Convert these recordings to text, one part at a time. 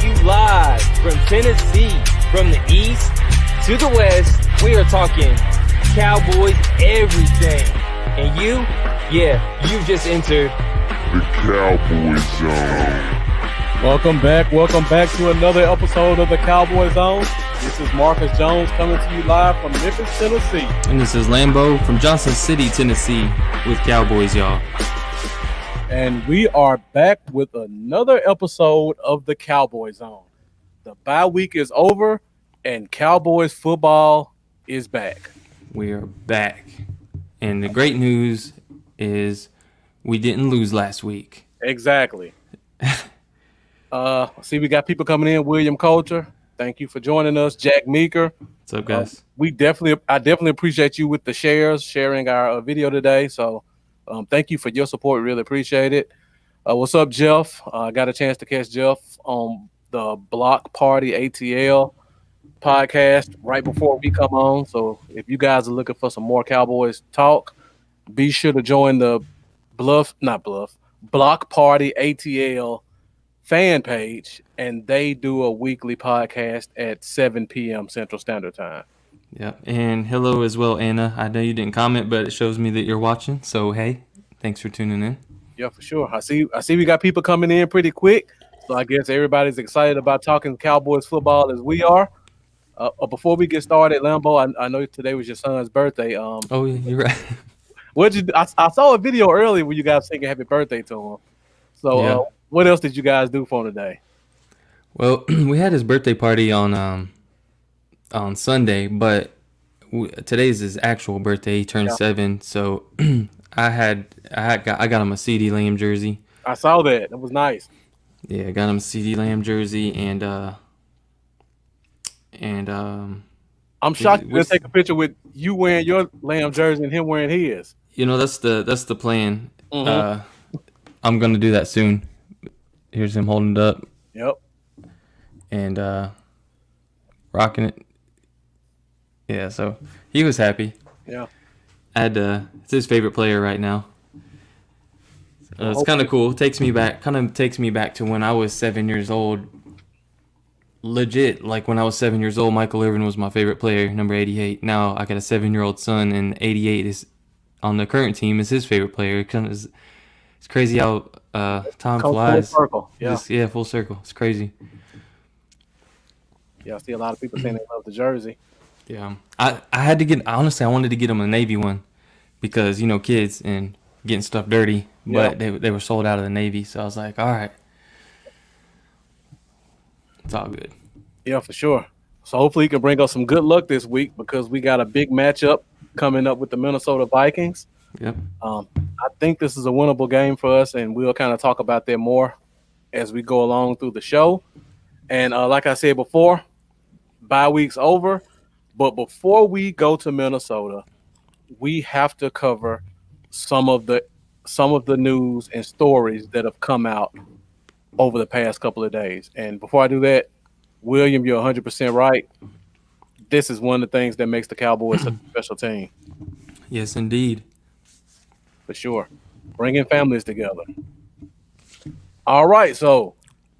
you live from Tennessee, from the east to the west. We are talking Cowboys everything. And you've just entered the Cowboy Zone. Welcome back to another episode of the Cowboy Zone. This is Marcus Jones coming to you live from Memphis, Tennessee. And this is Lambo from Johnson City, Tennessee with Cowboys, y'all. And we are back with another episode of the Cowboy Zone. The bye week is over and Cowboys football is back. We are back. And the great news is we didn't lose last week. Exactly. See, we got people coming in. William Coulter, thank you for joining us. Jack Meeker. What's up, guys? I definitely appreciate you with the sharing our video today. So thank you for your support. Really appreciate it. What's up, Jeff? I got a chance to catch Jeff on the Block Party ATL podcast right before we come on. So if you guys are looking for some more Cowboys talk, be sure to join the Block Party ATL fan page, and they do a weekly podcast at 7 p.m. Central Standard Time. Yeah, and hello as well, Anna. I know you didn't comment, but it shows me that you're watching. So hey, thanks for tuning in. Yeah, for sure. I see we got people coming in pretty quick. So I guess everybody's excited about talking Cowboys football as we are. Before we get started, Lambo, I know today was your son's birthday. Oh yeah, you're right. I saw a video earlier where you guys singing happy birthday to him. So yeah. What else did you guys do for him today? Well, we had his birthday party on Sunday, but today's his actual birthday. He turned 7, so I got him a CD Lamb jersey. I saw that. That was nice. Yeah, I got him a CD Lamb jersey, and I'm shocked to take a picture with you wearing your Lamb jersey and him wearing his. You know, that's the plan. Mm-hmm. I'm gonna do that soon. Here's him holding it up. Yep. And rocking it. Yeah, so he was happy. Yeah. It's his favorite player right now. It's kind of cool. Takes me back to when I was 7 years old. Legit, like when I was 7 years old, Michael Irvin was my favorite player, number 88. Now I got a 7-year-old son, and 88 is on the current team is his favorite player. It's crazy how time flies. Full circle. Yeah. Full circle. It's crazy. Yeah, I see a lot of people saying they love the jersey. Yeah, I wanted to get him a Navy one because, you know, kids and getting stuff dirty, but they were sold out of the Navy, so I was like, all right, it's all good. Yeah, for sure. So hopefully he can bring us some good luck this week because we got a big matchup coming up with the Minnesota Vikings. Yep. I think this is a winnable game for us, and we'll kind of talk about that more as we go along through the show. And like I said before, bye week's over. But before we go to Minnesota, we have to cover some of the news and stories that have come out over the past couple of days. And before I do that, William, you're 100% right. This is one of the things that makes the Cowboys such a special team. Yes, indeed. For sure. Bringing families together. All right, so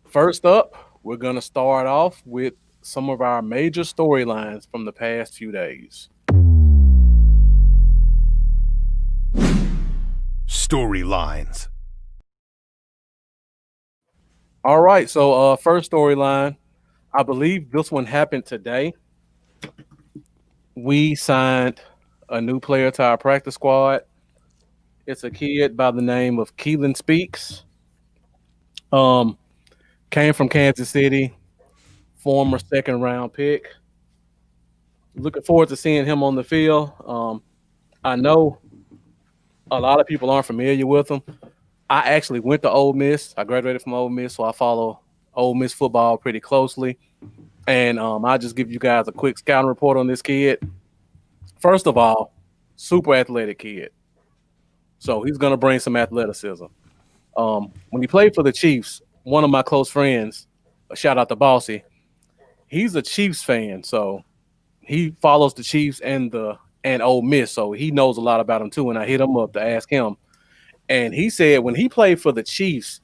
first up, we're going to start off with some of our major storylines from the past few days. Storylines. All right, so first storyline, I believe this one happened today. We signed a new player to our practice squad. It's a kid by the name of Keelan Speaks. Came from Kansas City, former second-round pick. Looking forward to seeing him on the field. I know a lot of people aren't familiar with him. I actually went to Ole Miss. I graduated from Ole Miss, so I follow Ole Miss football pretty closely. And I'll just give you guys a quick scouting report on this kid. First of all, super athletic kid. So he's going to bring some athleticism. When he played for the Chiefs, one of my close friends, a shout out to Bossy, he's a Chiefs fan. So he follows the Chiefs and Ole Miss. So he knows a lot about them too. And I hit him up to ask him. And he said when he played for the Chiefs,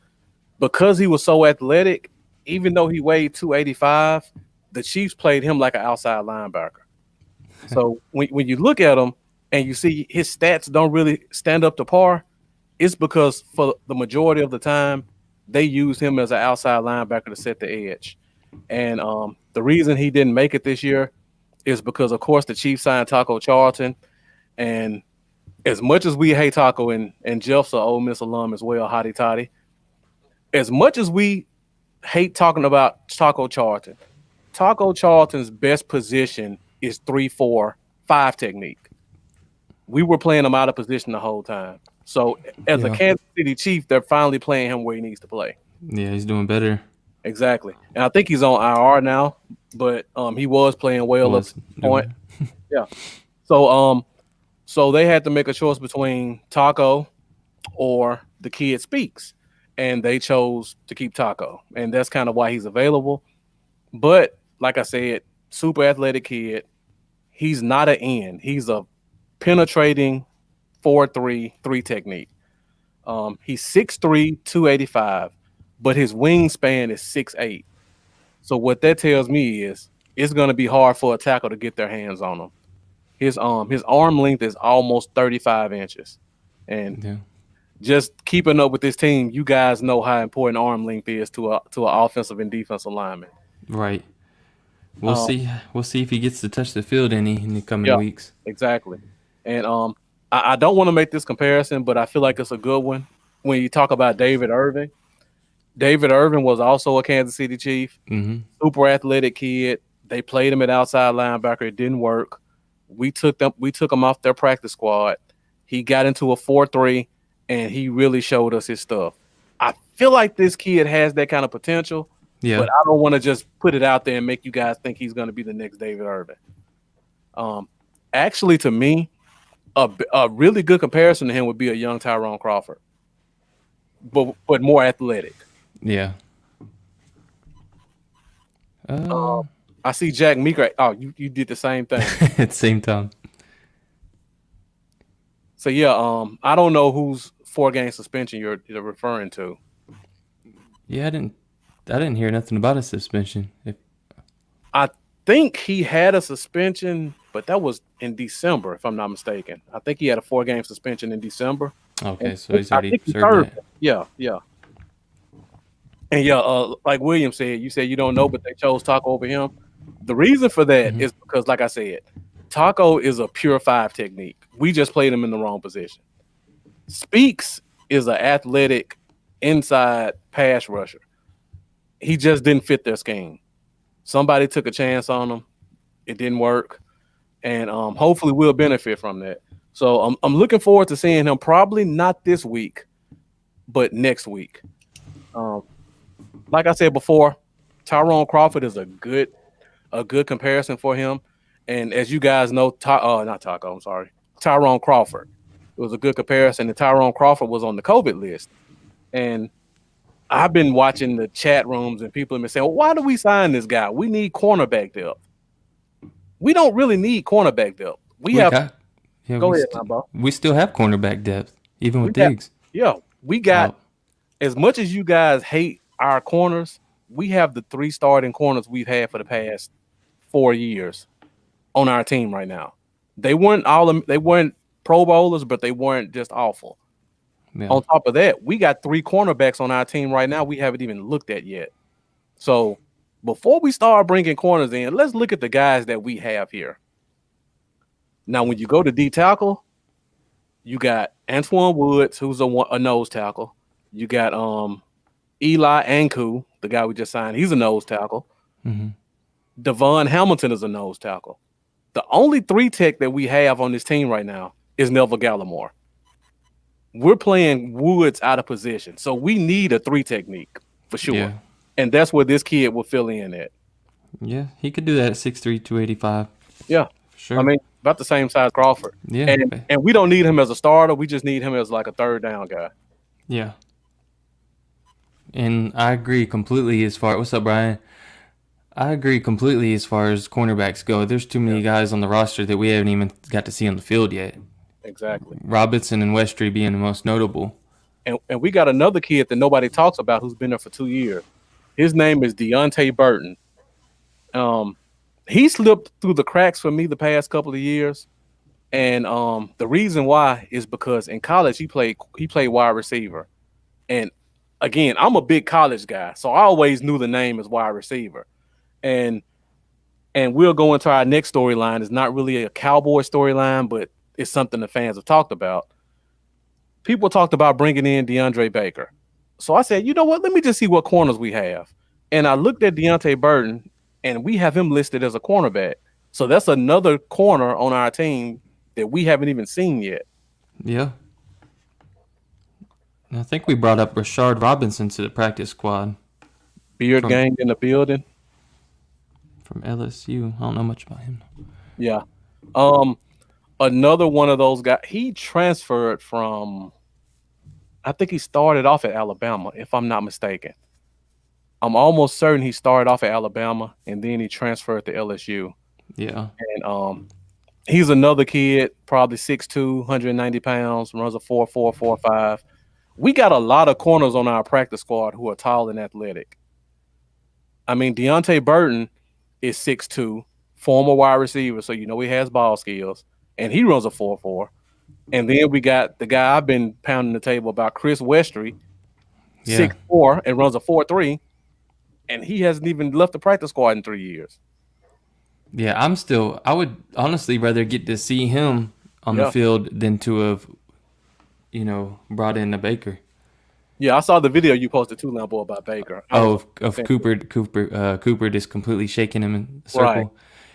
because he was so athletic, even though he weighed 285, the Chiefs played him like an outside linebacker. So when you look at him and you see his stats don't really stand up to par, it's because for the majority of the time they use him as an outside linebacker to set the edge. And the reason he didn't make it this year is because, of course, the Chiefs signed Taco Charlton. And as much as we hate Taco, and Jeff's an Ole Miss alum as well, hotty toddy, as much as we hate talking about Taco Charlton's best position is 3-4-5 technique. We were playing him out of position the whole time. So as a Kansas City Chief, they're finally playing him where he needs to play. Yeah, he's doing better. Exactly. And I think he's on IR now, but he was playing well at the point. Yeah. So they had to make a choice between Taco or the kid Speaks, and they chose to keep Taco, and that's kind of why he's available. But like I said, super athletic kid. He's not an end. He's a penetrating 4-3 technique. He's 6'3", 285, but his wingspan is 6'8". So what that tells me is it's going to be hard for a tackle to get their hands on him. His arm length is almost 35 inches. And just keeping up with this team, you guys know how important arm length is to an offensive and defensive lineman. Right. We'll see. We'll see if he gets to touch the field in the coming weeks. Exactly. And I don't want to make this comparison, but I feel like it's a good one. When you talk about David Irving, David Irving was also a Kansas City Chief. Super athletic kid. They played him at outside linebacker. It didn't work. We took him off their practice squad. He got into a 4-3, and he really showed us his stuff. I feel like this kid has that kind of potential. Yeah. But I don't want to just put it out there and make you guys think he's going to be the next David Irving. Actually, to me, a really good comparison to him would be a young Tyrone Crawford, but more athletic. Yeah. I see Jack Meeker. Oh, you did the same thing at the same time. So yeah, I don't know whose 4-game suspension you're referring to. Yeah, I didn't hear nothing about a suspension. I think he had a suspension, but that was in December, if I'm not mistaken. I think he had a 4-game suspension in December. Okay, so he's already served that. Yeah. And like William said, you said you don't know, but they chose Taco over him. The reason for that is because, like I said, Taco is a pure 5 technique. We just played him in the wrong position. Speaks is an athletic inside pass rusher. He just didn't fit their scheme. Somebody took a chance on him. It didn't work. And hopefully we'll benefit from that. So I'm looking forward to seeing him, probably not this week, but next week. Like I said before, Tyrone Crawford is a good comparison for him. And as you guys know, Tyrone Crawford. It was a good comparison. And Tyrone Crawford was on the COVID list. And I've been watching the chat rooms and people have been saying, well, why do we sign this guy? We need cornerback depth. We don't really need cornerback depth. Go ahead, Bob. We still have cornerback depth, even with Diggs. We got, as much as you guys hate our corners, we have the 3 starting corners we've had for the past 4 years on our team right now. They weren't Pro Bowlers, but they weren't just awful. Yeah. On top of that, we got 3 cornerbacks on our team right now we haven't even looked at yet. So before we start bringing corners in, let's look at the guys that we have here. Now, when you go to D tackle, you got Antoine Woods, who's a nose tackle. You got Eli Anku, the guy we just signed. He's a nose tackle. Devon Hamilton is a nose tackle. The only 3 tech that we have on this team right now is Neville Gallimore. We're playing Woods out of position, so we need a 3 technique for sure. Yeah. And that's where this kid will fill in at. Yeah, he could do that at 6'3", 285. Yeah, sure. I mean, about the same size Crawford. Yeah, and we don't need him as a starter. We just need him as like a 3rd down guy. Yeah. And I agree completely what's up, Brian? I agree completely as far as cornerbacks go. There's too many guys on the roster that we haven't even got to see on the field yet. Exactly. Robinson and Westry being the most notable. And we got another kid that nobody talks about who's been there for 2 years. His name is Deontay Burton. Um, he slipped through the cracks for me the past couple of years, and the reason why is because in college he played wide receiver, and again I'm a big college guy, so I always knew the name as wide receiver, and we'll go into our next storyline. It's not really a Cowboy storyline, but it's something the fans have talked about. People talked about bringing in DeAndre Baker. So I said, you know what? Let me just see what corners we have. And I looked at Deontay Burton, and we have him listed as a cornerback. So that's another corner on our team that we haven't even seen yet. Yeah. I think we brought up Rashard Robinson to the practice squad. Beard gang in the building. From LSU. I don't know much about him. Yeah. Another one of those guys. He transferred from, I think he started off at Alabama, if I'm not mistaken. I'm almost certain he started off at Alabama and then he transferred to LSU. Yeah. And he's another kid, probably 6'2", 190 pounds, runs a 4.4, 4.5. We got a lot of corners on our practice squad who are tall and athletic. I mean, Deontay Burton is 6'2", former wide receiver, so you know he has ball skills, and he runs a 4.4. And then we got the guy I've been pounding the table about, Chris Westry, 6'4", and runs a 4.3, and he hasn't even left the practice squad in 3 years. Yeah, I would honestly rather get to see him on the field than to have, brought in a Baker. Yeah, I saw the video you posted too, Lambo, about Baker. Of Cooper just completely shaking him in a circle. Right.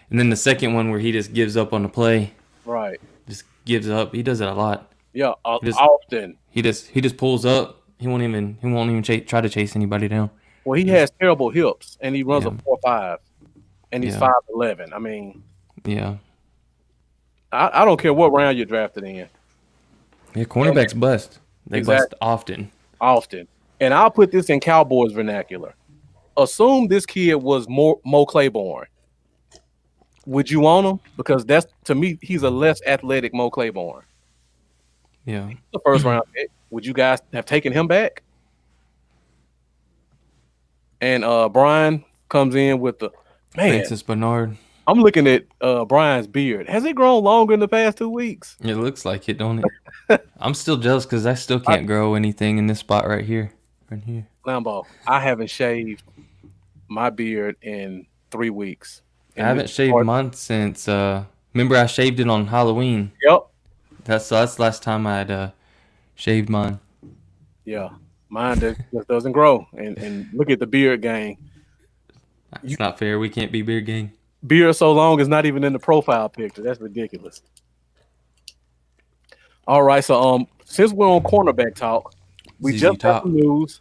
And then the second one where he just gives up on the play. Right. Just gives up. He does it a lot. Yeah, often. He just pulls up. He won't even try to chase anybody down. Well, he has terrible hips, and he runs a 4.5, and he's 5'11". I mean, yeah. I don't care what round you're drafted in. Yeah, cornerbacks bust. They bust often. Often. And I'll put this in Cowboys vernacular. Assume this kid was Mo Claiborne. Would you want him? Because that's, to me, he's a less athletic Mo Claiborne. Yeah. The first round pick. Would you guys have taken him back? And Brian comes in with the Francis Bernard. I'm looking at Brian's beard. Has it grown longer in the past 2 weeks? It looks like it, don't it? I'm still jealous because I still can't grow anything in this spot right here. Right here. Lambo, I haven't shaved my beard in 3 weeks. I haven't shaved mine since. Remember, I shaved it on Halloween. Yep. That's the last time I'd shaved mine. Yeah, mine just doesn't grow. And look at the beard gang. It's not fair. We can't be beard gang. Beard so long is not even in the profile picture. That's ridiculous. All right, so since we're on cornerback talk, we just got some news.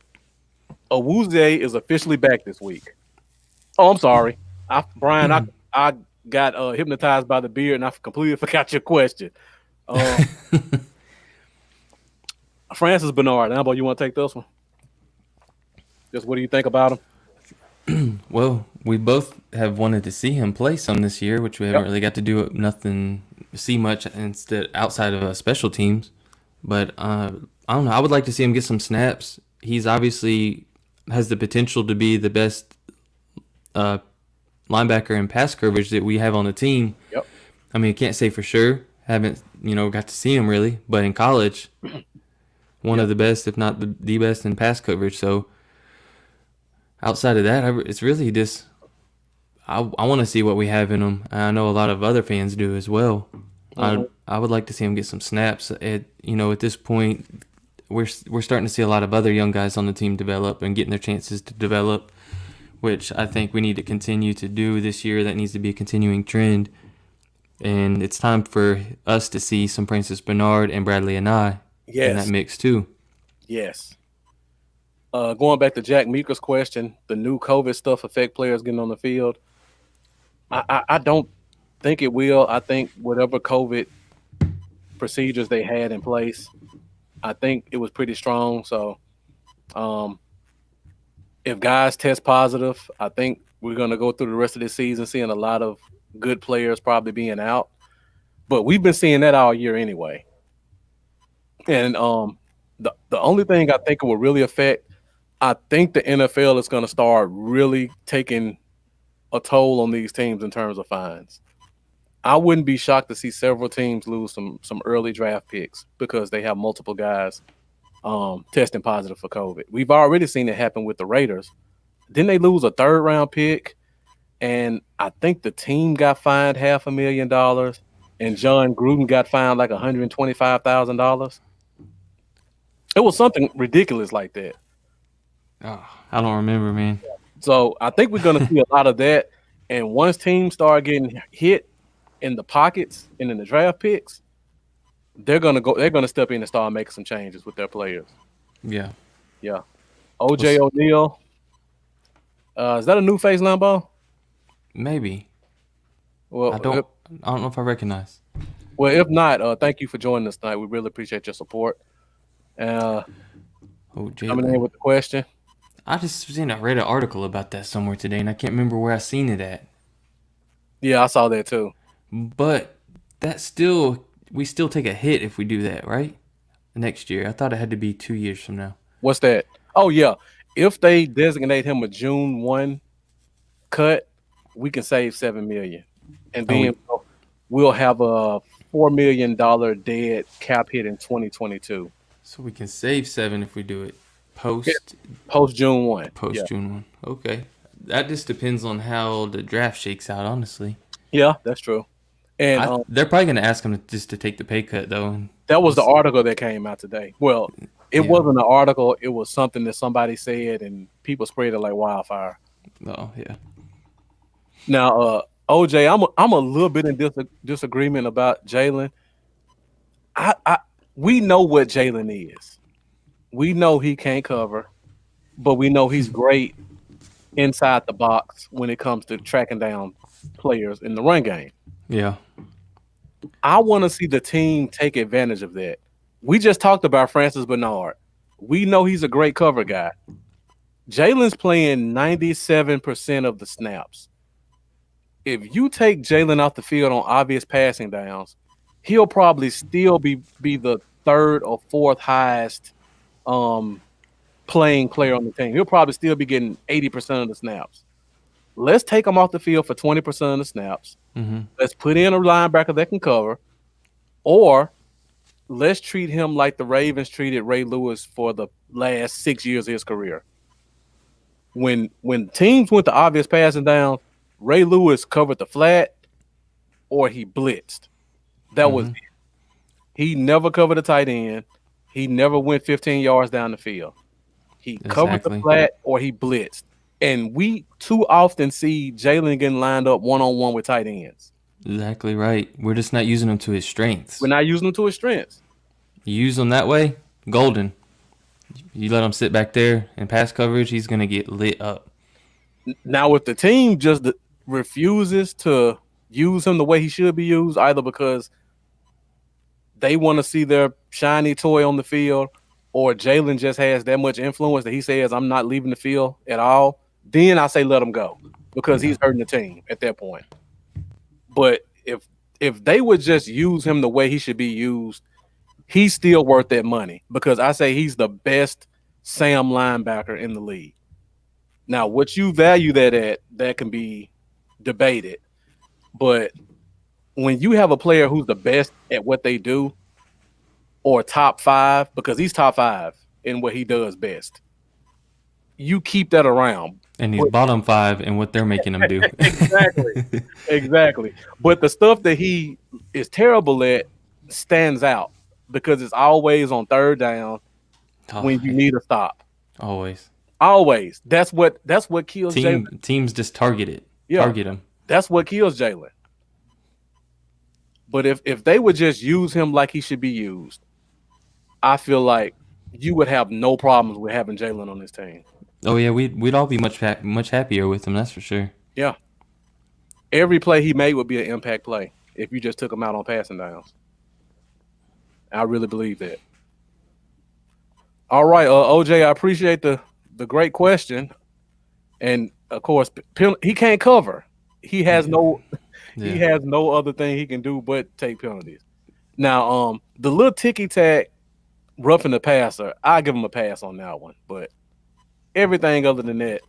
Awuzie is officially back this week. Oh, I'm sorry, Brian. I got hypnotized by the beard, and I completely forgot your question. Francis Bernard. Ambo, you want to take this one? Just what do you think about him? Well, we both have wanted to see him play some this year, which we haven't really got to do see much outside of special teams. But I don't know. I would like to see him get some snaps. He's obviously has the potential to be the best linebacker in pass coverage that we have on the team. Yep. I mean, I can't say for sure. Haven't got to see him really, but in college, one of the best, if not the best in pass coverage. So. Outside of that, it's really just I want to see what we have in him. I know a lot of other fans do as well. Mm-hmm. I would like to see him get some snaps. At this point, we're starting to see a lot of other young guys on the team develop and getting their chances to develop, which I think we need to continue to do this year. That needs to be a continuing trend, and it's time for us to see some Francis Bernard and Bradley and I in that mix too. Yes. Going back to Jack Meeker's question, the new COVID stuff affect players getting on the field? I don't think it will. I think whatever COVID procedures they had in place, I think it was pretty strong. So if guys test positive, I think we're going to go through the rest of this season seeing a lot of good players probably being out. But we've been seeing that all year anyway. And the only thing I think it will really affect I think the NFL is going to start really taking a toll on these teams in terms of fines. I wouldn't be shocked to see several teams lose some early draft picks because they have multiple guys testing positive for COVID. We've already seen it happen with the Raiders. Didn't they lose a third round pick? And I think the team got fined $500,000, and John Gruden got fined like $125,000. It was something ridiculous like that. Oh, I don't remember, man. So I think we're going to see a lot of that. And once teams start getting hit in the pockets and in the draft picks, they're going to step in and start making some changes with their players. Yeah. Yeah. OJ O'Neal. Is that a new face, Lambo? Maybe. Well, I don't know if I recognize. Well, if not, thank you for joining us tonight. We really appreciate your support. Coming in with the question. I read an article about that somewhere today, and I can't remember where I seen it at. Yeah, I saw that too. But we still take a hit if we do that, right? Next year. I thought it had to be 2 years from now. What's that? Oh, yeah. If they designate him a June 1 cut, we can save $7 million. And then we'll have a $4 million dead cap hit in 2022. So we can save 7 if we do it post June 1. June 1. Okay. That just depends on how the draft shakes out, honestly. Yeah, that's true. And they're probably going to ask him to take the pay cut, though. That was the article that came out today. Well, it wasn't an article. It was something that somebody said, and people spread it like wildfire. Oh, yeah. Now, OJ, I'm a little bit in disagreement about Jalen. We know what Jalen is. We know he can't cover, but we know he's great inside the box when it comes to tracking down players in the run game. Yeah. I want to see the team take advantage of that. We just talked about Francis Bernard. We know he's a great cover guy. Jalen's playing 97% of the snaps. If you take Jalen off the field on obvious passing downs, he'll probably still be the third or fourth highest playing player on the team. He'll probably still be getting 80% of the snaps. Let's take him off the field for 20% of the snaps. Mm-hmm. Let's put in a linebacker that can cover, or let's treat him like the Ravens treated Ray Lewis for the last 6 years of his career. When teams went to obvious passing down, Ray Lewis covered the flat or he blitzed. That was it. He never covered a tight end. He never went 15 yards down the field. He covered the flat or he blitzed. And we too often see Jalen getting lined up one-on-one with tight ends. Exactly right. We're just not using him to his strengths. We're not using him to his strengths. You use him that way, golden. You let him sit back there in pass coverage, he's going to get lit up. Now, if the team just refuses to use him the way he should be used, either because they want to see their shiny toy on the field or Jalen just has that much influence that he says, I'm not leaving the field at all, then I say let him go because he's hurting the team at that point. But if they would just use him the way he should be used, he's still worth that money because I say he's the best Sam linebacker in the league. Now, what you value that at, that can be debated. But when you have a player who's the best at what they do, or top 5, because he's top 5 in what he does best, you keep that around. And he's bottom 5 in what they're making him do. Exactly. But the stuff that he is terrible at stands out because it's always on third down when you need a stop. Always. That's what kills Jalen. Teams just target it. Yeah. Target him. That's what kills Jalen. But if they would just use him like he should be used, I feel like you would have no problems with having Jalen on this team. Oh yeah, we'd all be much happier with him. That's for sure. Yeah, every play he made would be an impact play if you just took him out on passing downs. I really believe that. All right, OJ, I appreciate the great question, and of course he can't cover. He has he has no other thing he can do but take penalties. Now, the little ticky tack roughing the passer, I give him a pass on that one, but Everything other than that,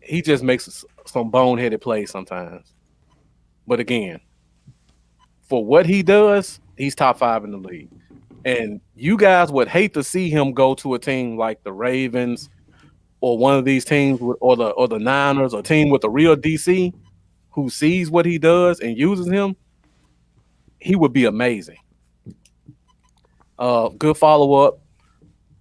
he just makes some boneheaded plays sometimes. But again, for what he does, he's top 5 in the league. And you guys would hate to see him go to a team like the Ravens or one of these teams or the Niners, or a team with a real DC who sees what he does and uses him. He would be amazing. Good follow-up.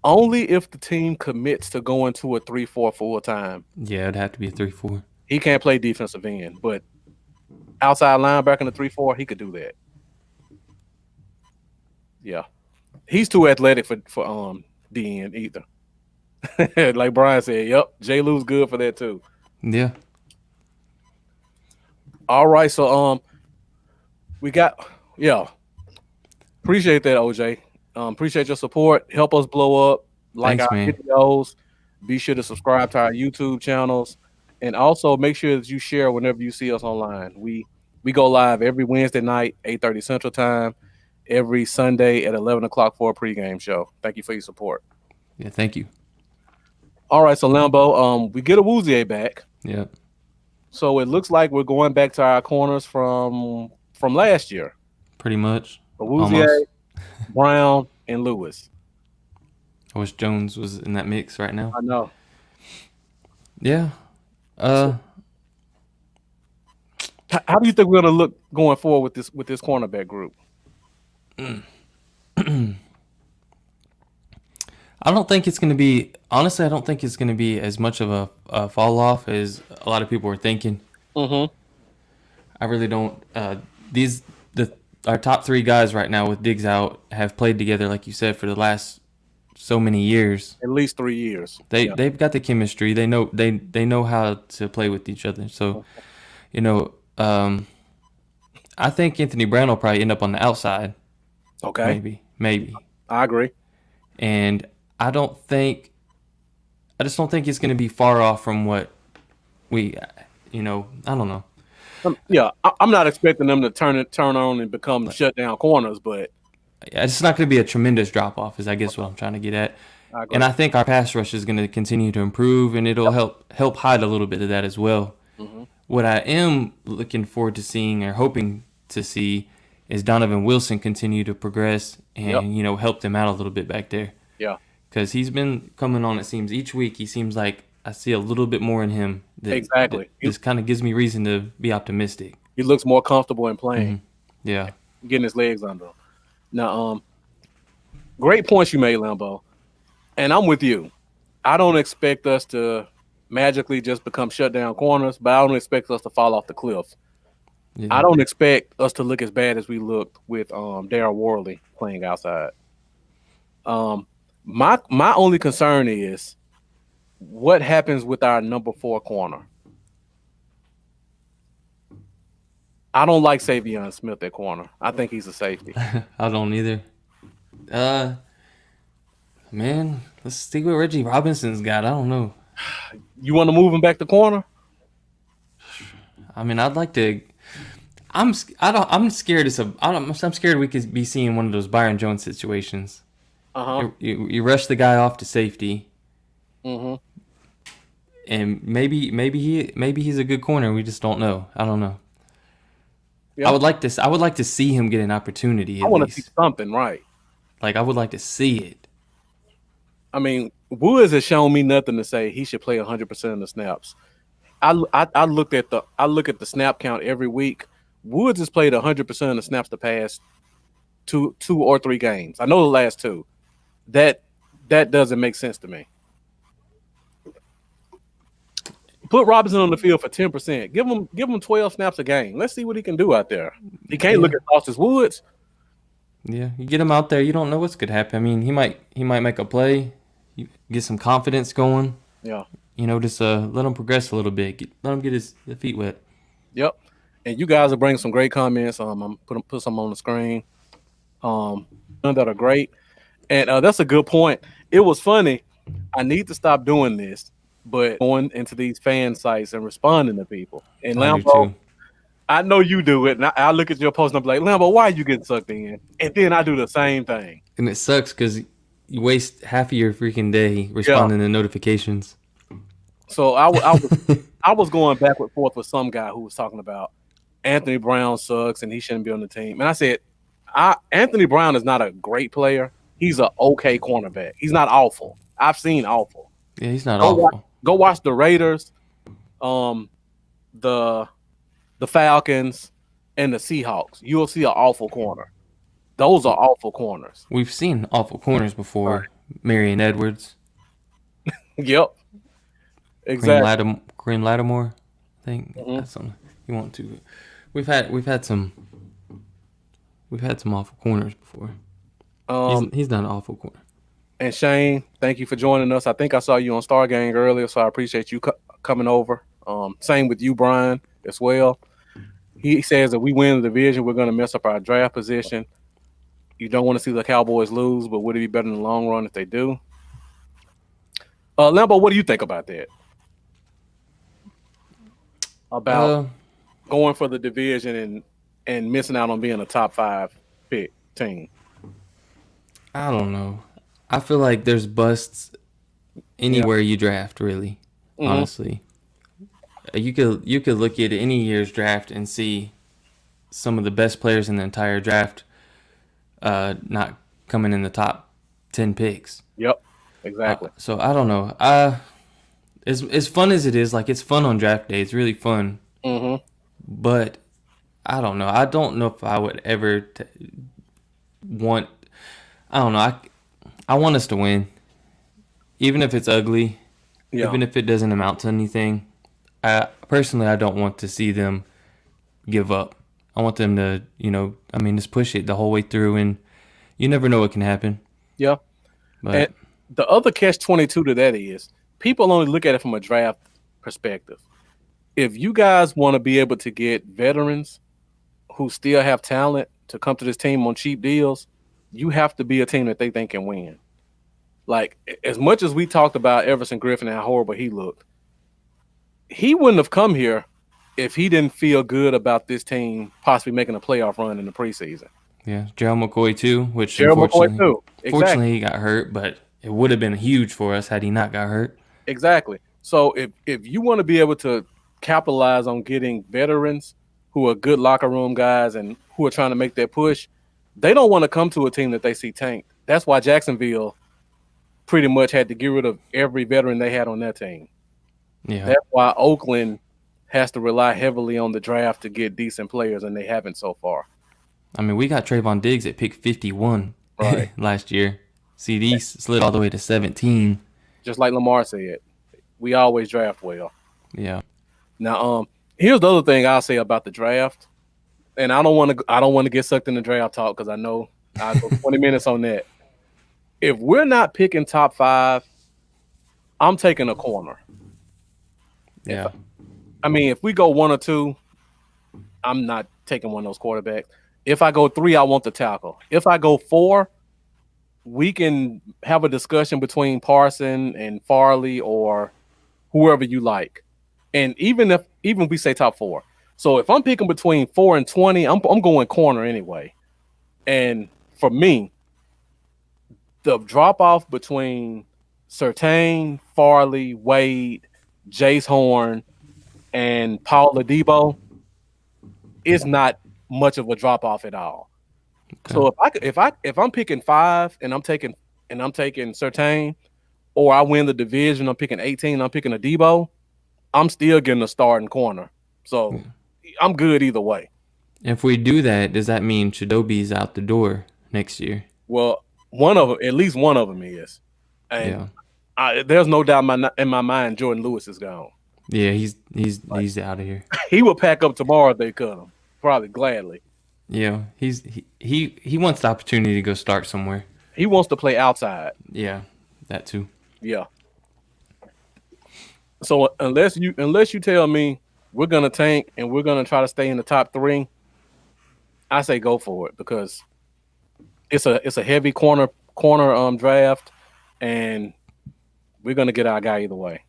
Only if the team commits to going to a 3-4 full time. Yeah, it'd have to be a 3-4. He can't play defensive end, but outside linebacker in the 3-4, he could do that. Yeah. He's too athletic for DN either. Like Brian said, yep, J. Lou's good for that too. Yeah. All right, so we got appreciate that, OJ. Appreciate your support. Help us blow up. Like Thanks, our man. videos. Be sure to subscribe to our YouTube channels, and also make sure that you share whenever you see us online. We go live every Wednesday night, 8:30 Central Time, every Sunday at 11 o'clock for a pregame show. Thank you for your support. Yeah, thank you. All right, so Lambo, we get a Woozier back. Yeah. So it looks like we're going back to our corners from last year. Pretty much. Woozier, Almost. Brown, and Lewis. I wish Jones was in that mix right now. I know. Yeah. How do you think we're going to look going forward with this cornerback group? I don't think it's going to be, honestly, I don't think it's going to be as much of a fall off as a lot of people are thinking. Mm-hmm. I really don't. Our top 3 guys right now with Diggs out have played together, like you said, for the last so many years. At least 3 years. They've got the chemistry. They know how to play with each other. So, I think Anthony Brown will probably end up on the outside. Okay. Maybe. I agree. And I just don't think it's going to be far off from what I don't know. I'm not expecting them to turn on and become shutdown corners, but It's not going to be a tremendous drop off, is I guess what I'm trying to get at. And I think our pass rush is going to continue to improve, and it'll help hide a little bit of that as well. Mm-hmm. What I am looking forward to seeing, or hoping to see, is Donovan Wilson continue to progress and help them out a little bit back there. Yeah, because he's been coming on. It seems each week he seems like I see a little bit more in him. Exactly. This kind of gives me reason to be optimistic. He looks more comfortable in playing. Mm-hmm. Yeah, getting his legs under him. Now, great points you made, Lambo. And I'm with you. I don't expect us to magically just become shutdown corners, but I don't expect us to fall off the cliff. Yeah. I don't expect us to look as bad as we looked with Darryl Worley playing outside. My only concern is what happens with our number 4 corner. I don't like Savion Smith at corner. I think he's a safety. I don't either. Man, let's see what Reggie Robinson's got. I don't know. You want to move him back to corner? I mean, I'd like to. I'm scared. I'm scared we could be seeing one of those Byron Jones situations. You rush the guy off to safety. Mm-hmm. And maybe he's a good corner. We just don't know. I don't know. Yeah. I would like to see him get an opportunity. I want to see something, right? Like, I would like to see it. I mean, Woods has shown me nothing to say he should play 100% of the snaps. I look at the snap count every week. Woods has played 100% of the snaps the past two or three games. I know the last 2. That doesn't make sense to me. Put Robinson on the field for 10%. Give him 12 snaps a game. Let's see what he can do out there. He can't look at Austin Woods. Yeah, you get him out there, you don't know what's gonna happen. I mean, he might make a play, you get some confidence going. Yeah. Just let him progress a little bit. Let him get his feet wet. Yep. And you guys are bringing some great comments. I'm put some on the screen. That are great. And that's a good point. It was funny. I need to stop doing this, but going into these fan sites and responding to people. And Lambo, I know you do it. And I look at your post and I'm like, Lambo, why are you getting sucked in? And then I do the same thing. And it sucks because you waste half of your freaking day responding to notifications. So I was going back and forth with some guy who was talking about Anthony Brown sucks and he shouldn't be on the team. And I said, Anthony Brown is not a great player. He's an okay cornerback. He's not awful. I've seen awful. Yeah, he's not awful. Go watch the Raiders, the Falcons, and the Seahawks. You'll see an awful corner. Those are awful corners. We've seen awful corners before. Right. Marion Edwards. Yep. Exactly. Green Lattimore. I think that's something you want to. We've had some awful corners before. He's not an awful corner. And Shane, thank you for joining us. I think I saw you on Star Gang earlier, so I appreciate you coming over. Same with you, Brian, as well. He says that we win the division, we're going to mess up our draft position. You don't want to see the Cowboys lose, but would it be better in the long run if they do? Lambo, what do you think about that? About going for the division and missing out on being a top 5 pick team? I don't know. I feel like there's busts anywhere you draft, really. Honestly, you could look at any year's draft and see some of the best players in the entire draft not coming in the top 10 picks. Yep, exactly. So I don't know. As fun as it is, like it's fun on draft day. It's really fun. But I don't know. I don't know if I would ever want. I don't know. I want us to win, even if it's ugly, even if it doesn't amount to anything. Personally, I don't want to see them give up. I want them to, just push it the whole way through, and you never know what can happen. Yeah. But and the other catch-22 to that is people only look at it from a draft perspective. If you guys want to be able to get veterans who still have talent to come to this team on cheap deals, you have to be a team that they think can win. Like, as much as we talked about Everson Griffin and how horrible he looked, he wouldn't have come here if he didn't feel good about this team possibly making a playoff run in the preseason. Yeah, Gerald McCoy too, which unfortunately he got hurt, but it would have been huge for us had he not got hurt. Exactly. So if you want to be able to capitalize on getting veterans who are good locker room guys and who are trying to make that push, they don't want to come to a team that they see tanked. That's why Jacksonville pretty much had to get rid of every veteran they had on that team. Yeah. That's why Oakland has to rely heavily on the draft to get decent players, and they haven't so far. I mean, we got Trayvon Diggs at pick 51 last year. CD slid all the way to 17. Just like Lamar said, we always draft well. Yeah. Now, here's the other thing I'll say about the draft, and I don't want to get sucked in the draft talk because I know I'll go 20 minutes on that. If we're not picking top 5, I'm taking a corner. Yeah. If we go 1 or 2, I'm not taking one of those quarterbacks. If I go 3, I want the tackle. If I go 4, we can have a discussion between Parson and Farley or whoever you like. And even we say top 4. So if I'm picking between 4 and 20, I'm going corner anyway. And for me, the drop-off between Surtain, Farley, Wade, Jace Horn, and Paul Adebo is not much of a drop-off at all. Okay. So if I'm picking 5 and I'm taking Surtain, or I win the division, I'm picking 18, I'm picking Adebo, I'm still getting a starting corner. So I'm good either way. If we do that, does that mean Chidobe's out the door next year? Well, at least one of them is. And there's no doubt in my mind Jordan Lewis is gone. Yeah, he's out of here. He will pack up tomorrow if they cut him. Probably gladly. Yeah, he wants the opportunity to go start somewhere. He wants to play outside. Yeah, that too. Yeah. So unless you tell me we're gonna tank and we're gonna try to stay in the top 3, I say go for it because it's a heavy corner draft, and we're gonna get our guy either way.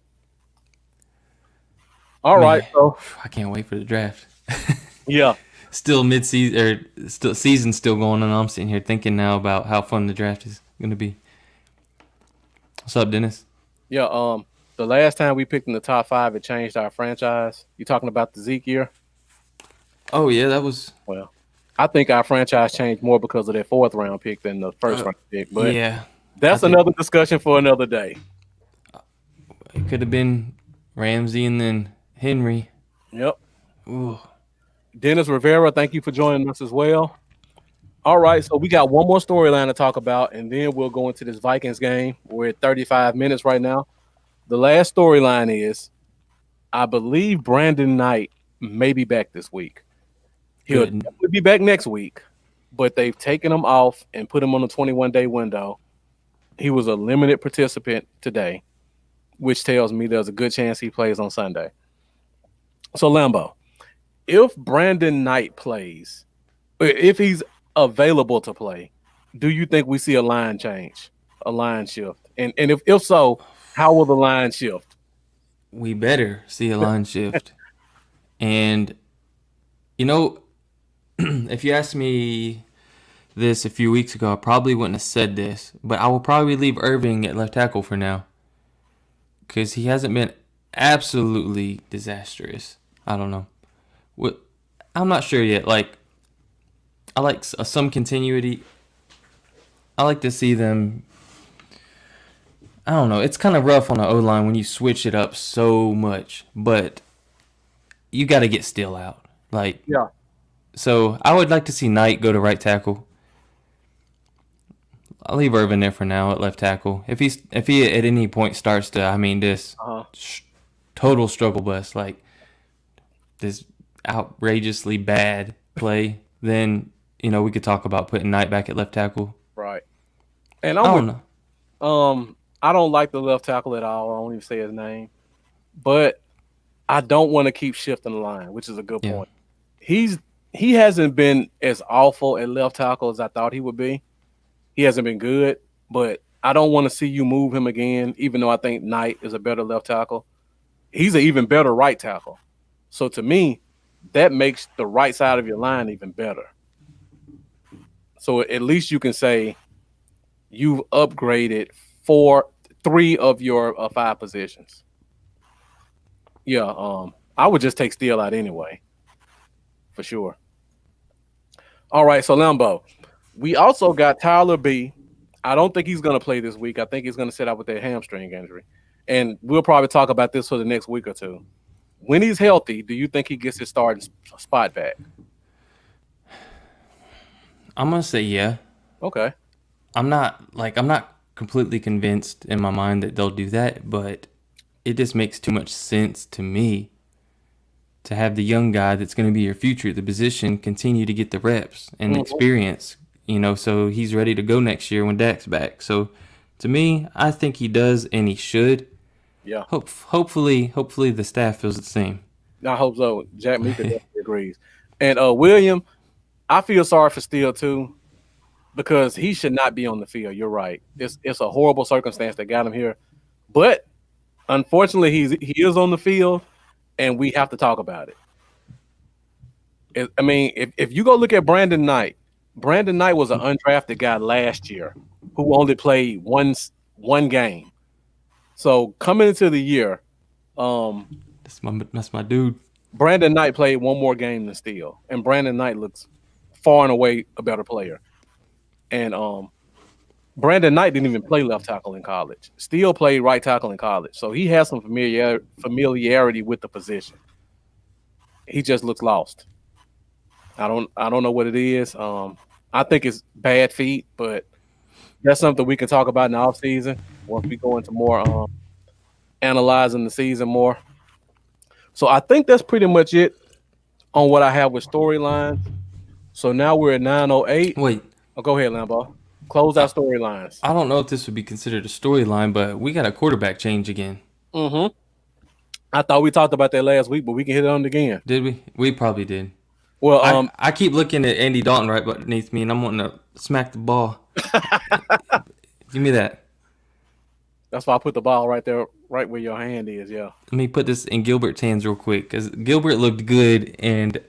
All right, so I can't wait for the draft. Yeah. Still mid-season or still season's still going on. I'm sitting here thinking now about how fun the draft is going to be. What's up, Dennis? Yeah. the last time we picked in the top 5, it changed our franchise. You talking about the Zeke year? Oh yeah, that was Well, I think our franchise changed more because of that 4th round pick than the first round pick. But yeah. that's I think another discussion for another day. it could have been Ramsey and then Henry. Yep. Ooh. Dennis Rivera, thank you for joining us as well. All right, so we got one more storyline to talk about, and then we'll go into this Vikings game. We're at 35 minutes right now. The last storyline is, I believe Brandon Knight may be back this week. He'll Good. definitely be back next week, but they've taken him off and put him on a 21-day window. He was a limited participant today, which tells me there's a good chance he plays on Sunday. So, Lambo, if Brandon Knight plays, if he's available to play, do you think we see a line change, a line shift? And if so, how will the line shift? We better see a line shift. And, you know, if you asked me this a few weeks ago, I probably wouldn't have said this, but I will probably leave Irving at left tackle for now because he hasn't been absolutely disastrous. I don't know. I'm not sure yet. Like, I like some continuity. I like to see them. I don't know. It's kind of rough on the O-line when you switch it up so much, but you got to get Steele out. Like, Yeah. So I would like to see Knight go to right tackle. I'll leave Irvin there for now at left tackle. If he at any point starts to, total struggle bus, like this outrageously bad play, then we could talk about putting Knight back at left tackle. Right. And I don't know. I don't like the left tackle at all. I won't even say his name, but I don't want to keep shifting the line, which is a good point. He hasn't been as awful at left tackle as I thought he would be. He hasn't been good, but I don't want to see you move him again, even though I think Knight is a better left tackle. He's an even better right tackle. So to me, that makes the right side of your line even better. So at least you can say you've upgraded 3 of your 5 positions. Yeah, I would just take Steele out anyway, for sure. All right, so Lambo, we also got Tyler B. I don't think he's going to play this week. I think he's going to sit out with that hamstring injury. And we'll probably talk about this for the next week or two. When he's healthy, do you think he gets his starting spot back? I'm gonna say yeah. Okay. I'm not completely convinced in my mind that they'll do that, but it just makes too much sense to me to have the young guy that's going to be your future at the position continue to get the reps and experience, so he's ready to go next year when Dak's back. So to me, I think he does and he should. Yeah. Hopefully the staff feels the same. I hope so. Jack Meeker definitely agrees. And William, I feel sorry for Steele too, because he should not be on the field. You're right. It's a horrible circumstance that got him here. But unfortunately, he is on the field, and we have to talk about it. If you go look at Brandon Knight was an undrafted guy last year who only played one game. So coming into the year, that's my dude. Brandon Knight played one more game than Steele, and Brandon Knight looks far and away a better player. And Brandon Knight didn't even play left tackle in college. Steele played right tackle in college, so he has some familiarity with the position. He just looks lost. I don't know what it is. I think it's bad feet, but that's something we can talk about in the offseason once we go into more analyzing the season more. So I think that's pretty much it on what I have with storylines. So now we're at 9:08. Wait. Oh, go ahead, Lambo. Close our storylines. I don't know if this would be considered a storyline, but we got a quarterback change again. Mm-hmm. I thought we talked about that last week, but we can hit it on again. Did we? We probably did. Well, I keep looking at Andy Dalton right beneath me, and I'm wanting to smack the ball. Give me that. That's why I put the ball right there, right where your hand is. Yeah. Let me put this in Gilbert's hands real quick, because Gilbert looked good, and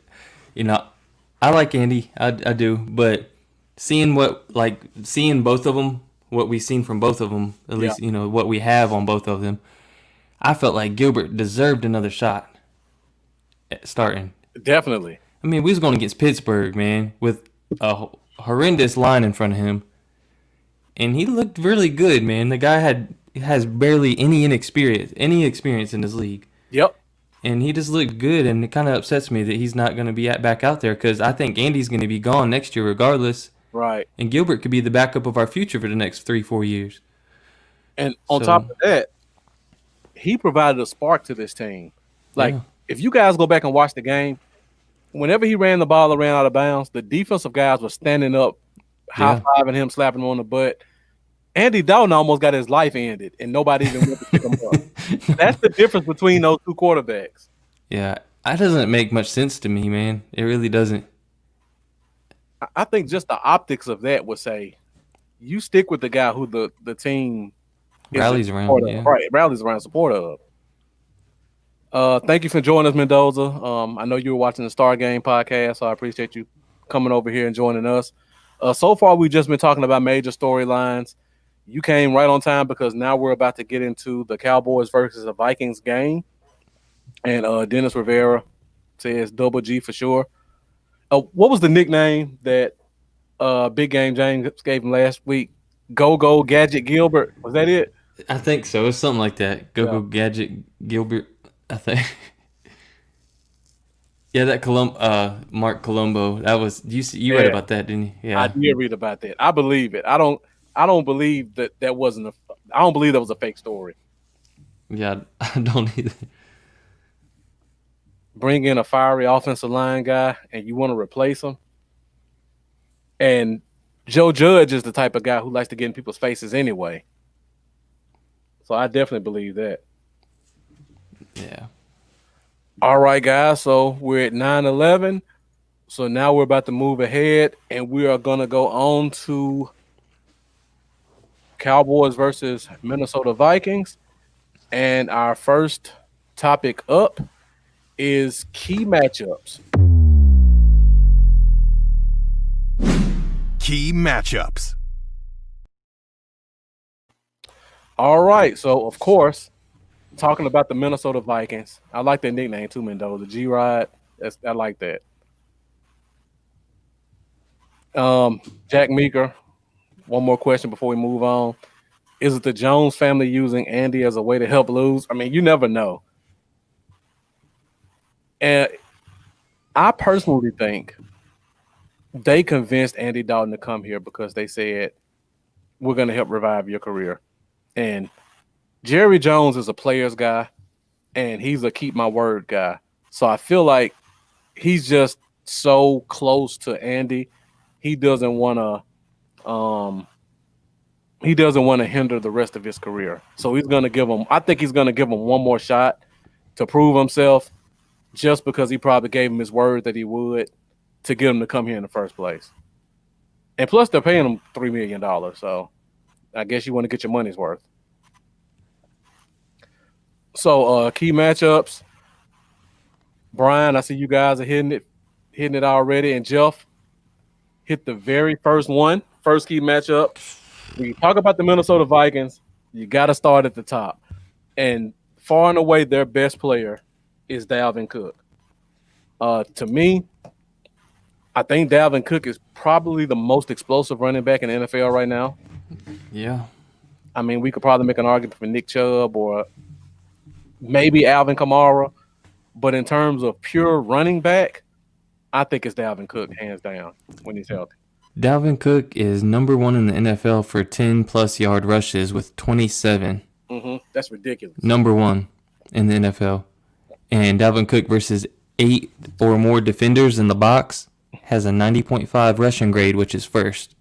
I like Andy, I do, but seeing both of them, what we've seen from both of them, at least what we have on both of them, I felt like Gilbert deserved another shot at starting. Definitely. I mean, we was going against Pittsburgh, man, with a horrendous line in front of him, and he looked really good, man. The guy has barely any experience in this league, Yep. and he just looked good. And it kind of upsets me that he's not going to be back out there because I think Andy's going to be gone next year regardless. Right. And Gilbert could be the backup of our future for the next 3-4 years. And on top of that, he provided a spark to this team. Like, if you guys go back and watch the game, whenever he ran the ball around out of bounds, the defensive guys were standing up, high-fiving him, slapping him on the butt. Andy Dalton almost got his life ended, and nobody even went to pick him up. That's the difference between those two quarterbacks. Yeah, that doesn't make much sense to me, man. It really doesn't. I think just the optics of that would say, you stick with the guy who the team rallies around, right? Rallies around, support of. Thank you for joining us, Mendoza. I know you were watching the Star Game podcast, so I appreciate you coming over here and joining us. So far, we've just been talking about major storylines. You came right on time because now we're about to get into the Cowboys versus the Vikings game. And Dennis Rivera says Double G for sure. What was the nickname that Big Game James gave him last week? Go Gadget Gilbert. Was that it? I think so. It's something like that. Go Gadget Gilbert. I think. Yeah, that Mark Colombo. That was you read about that, didn't you? Yeah, I did read about that. I believe it. I don't believe that wasn't I don't believe that was a fake story. Yeah, I don't either. Bring in a fiery offensive line guy and you want to replace him. And Joe Judge is the type of guy who likes to get in people's faces anyway. So I definitely believe that. Yeah. All right, guys. So we're at 9-11. So now we're about to move ahead and we are going to go on to Cowboys versus Minnesota Vikings. And our first topic up is key matchups. Key matchups. All right. So, of course, talking about the Minnesota Vikings. I like that nickname too, Mendoza. G-Rod. I like that. Jack Meeker. One more question before we move on. Is it the Jones family using Andy as a way to help lose? I mean, you never know. And I personally think they convinced Andy Dalton to come here because they said, we're going to help revive your career. And Jerry Jones is a player's guy, and he's a keep my word guy. So I feel like he's just so close to Andy. He doesn't want to hinder the rest of his career. So he's going to give him, I think he's going to give him one more shot to prove himself just because he probably gave him his word that he would to get him to come here in the first place. And plus they're paying him $3 million. So I guess you want to get your money's worth. So key matchups. Brian, I see you guys are hitting it already. And Jeff hit the very first key matchup. When you talk about the Minnesota Vikings, you got to start at the top. And far and away, their best player is Dalvin Cook. To me, I think Dalvin Cook is probably the most explosive running back in the NFL right now. Yeah. I mean, we could probably make an argument for Nick Chubb or maybe Alvin Kamara. But in terms of pure running back, I think it's Dalvin Cook, hands down, when he's healthy. Dalvin Cook is number 1 in the NFL for 10-plus yard rushes with 27. That's ridiculous. Number 1 in the NFL. And Dalvin Cook versus 8 or more defenders in the box has a 90.5 rushing grade, which is first.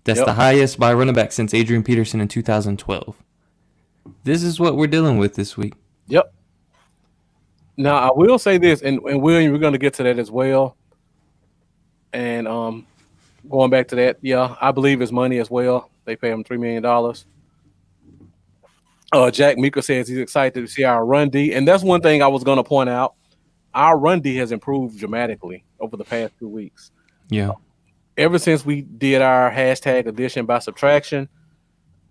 That's the highest by running back since Adrian Peterson in 2012. This is what we're dealing with this week. Yep. Now, I will say this, and William, we're going to get to that as well. And going back to that, yeah, I believe it's money as well. They pay him $3 million. Jack Meeker says he's excited to see our run D. And that's one thing I was going to point out. Our run D has improved dramatically over the past 2 weeks. Yeah. Ever since we did our hashtag addition by subtraction,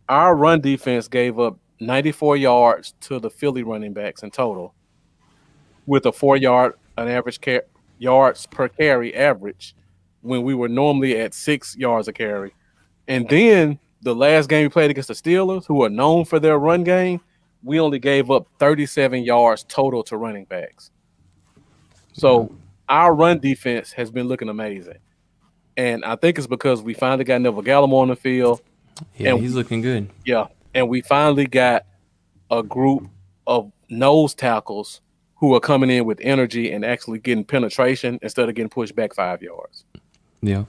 our run defense gave up 94 yards to the Philly running backs in total, with a 4 yard an average yards per carry average, when we were normally at 6 yards a carry. And then the last game we played against the Steelers, who are known for their run game, we only gave up 37 yards total to running backs. So our run defense has been looking amazing. And I think it's because we finally got Neville Gallimore on the field. Yeah, And he's looking good. Yeah. And we finally got a group of nose tackles who are coming in with energy and actually getting penetration instead of getting pushed back 5 yards. Yeah.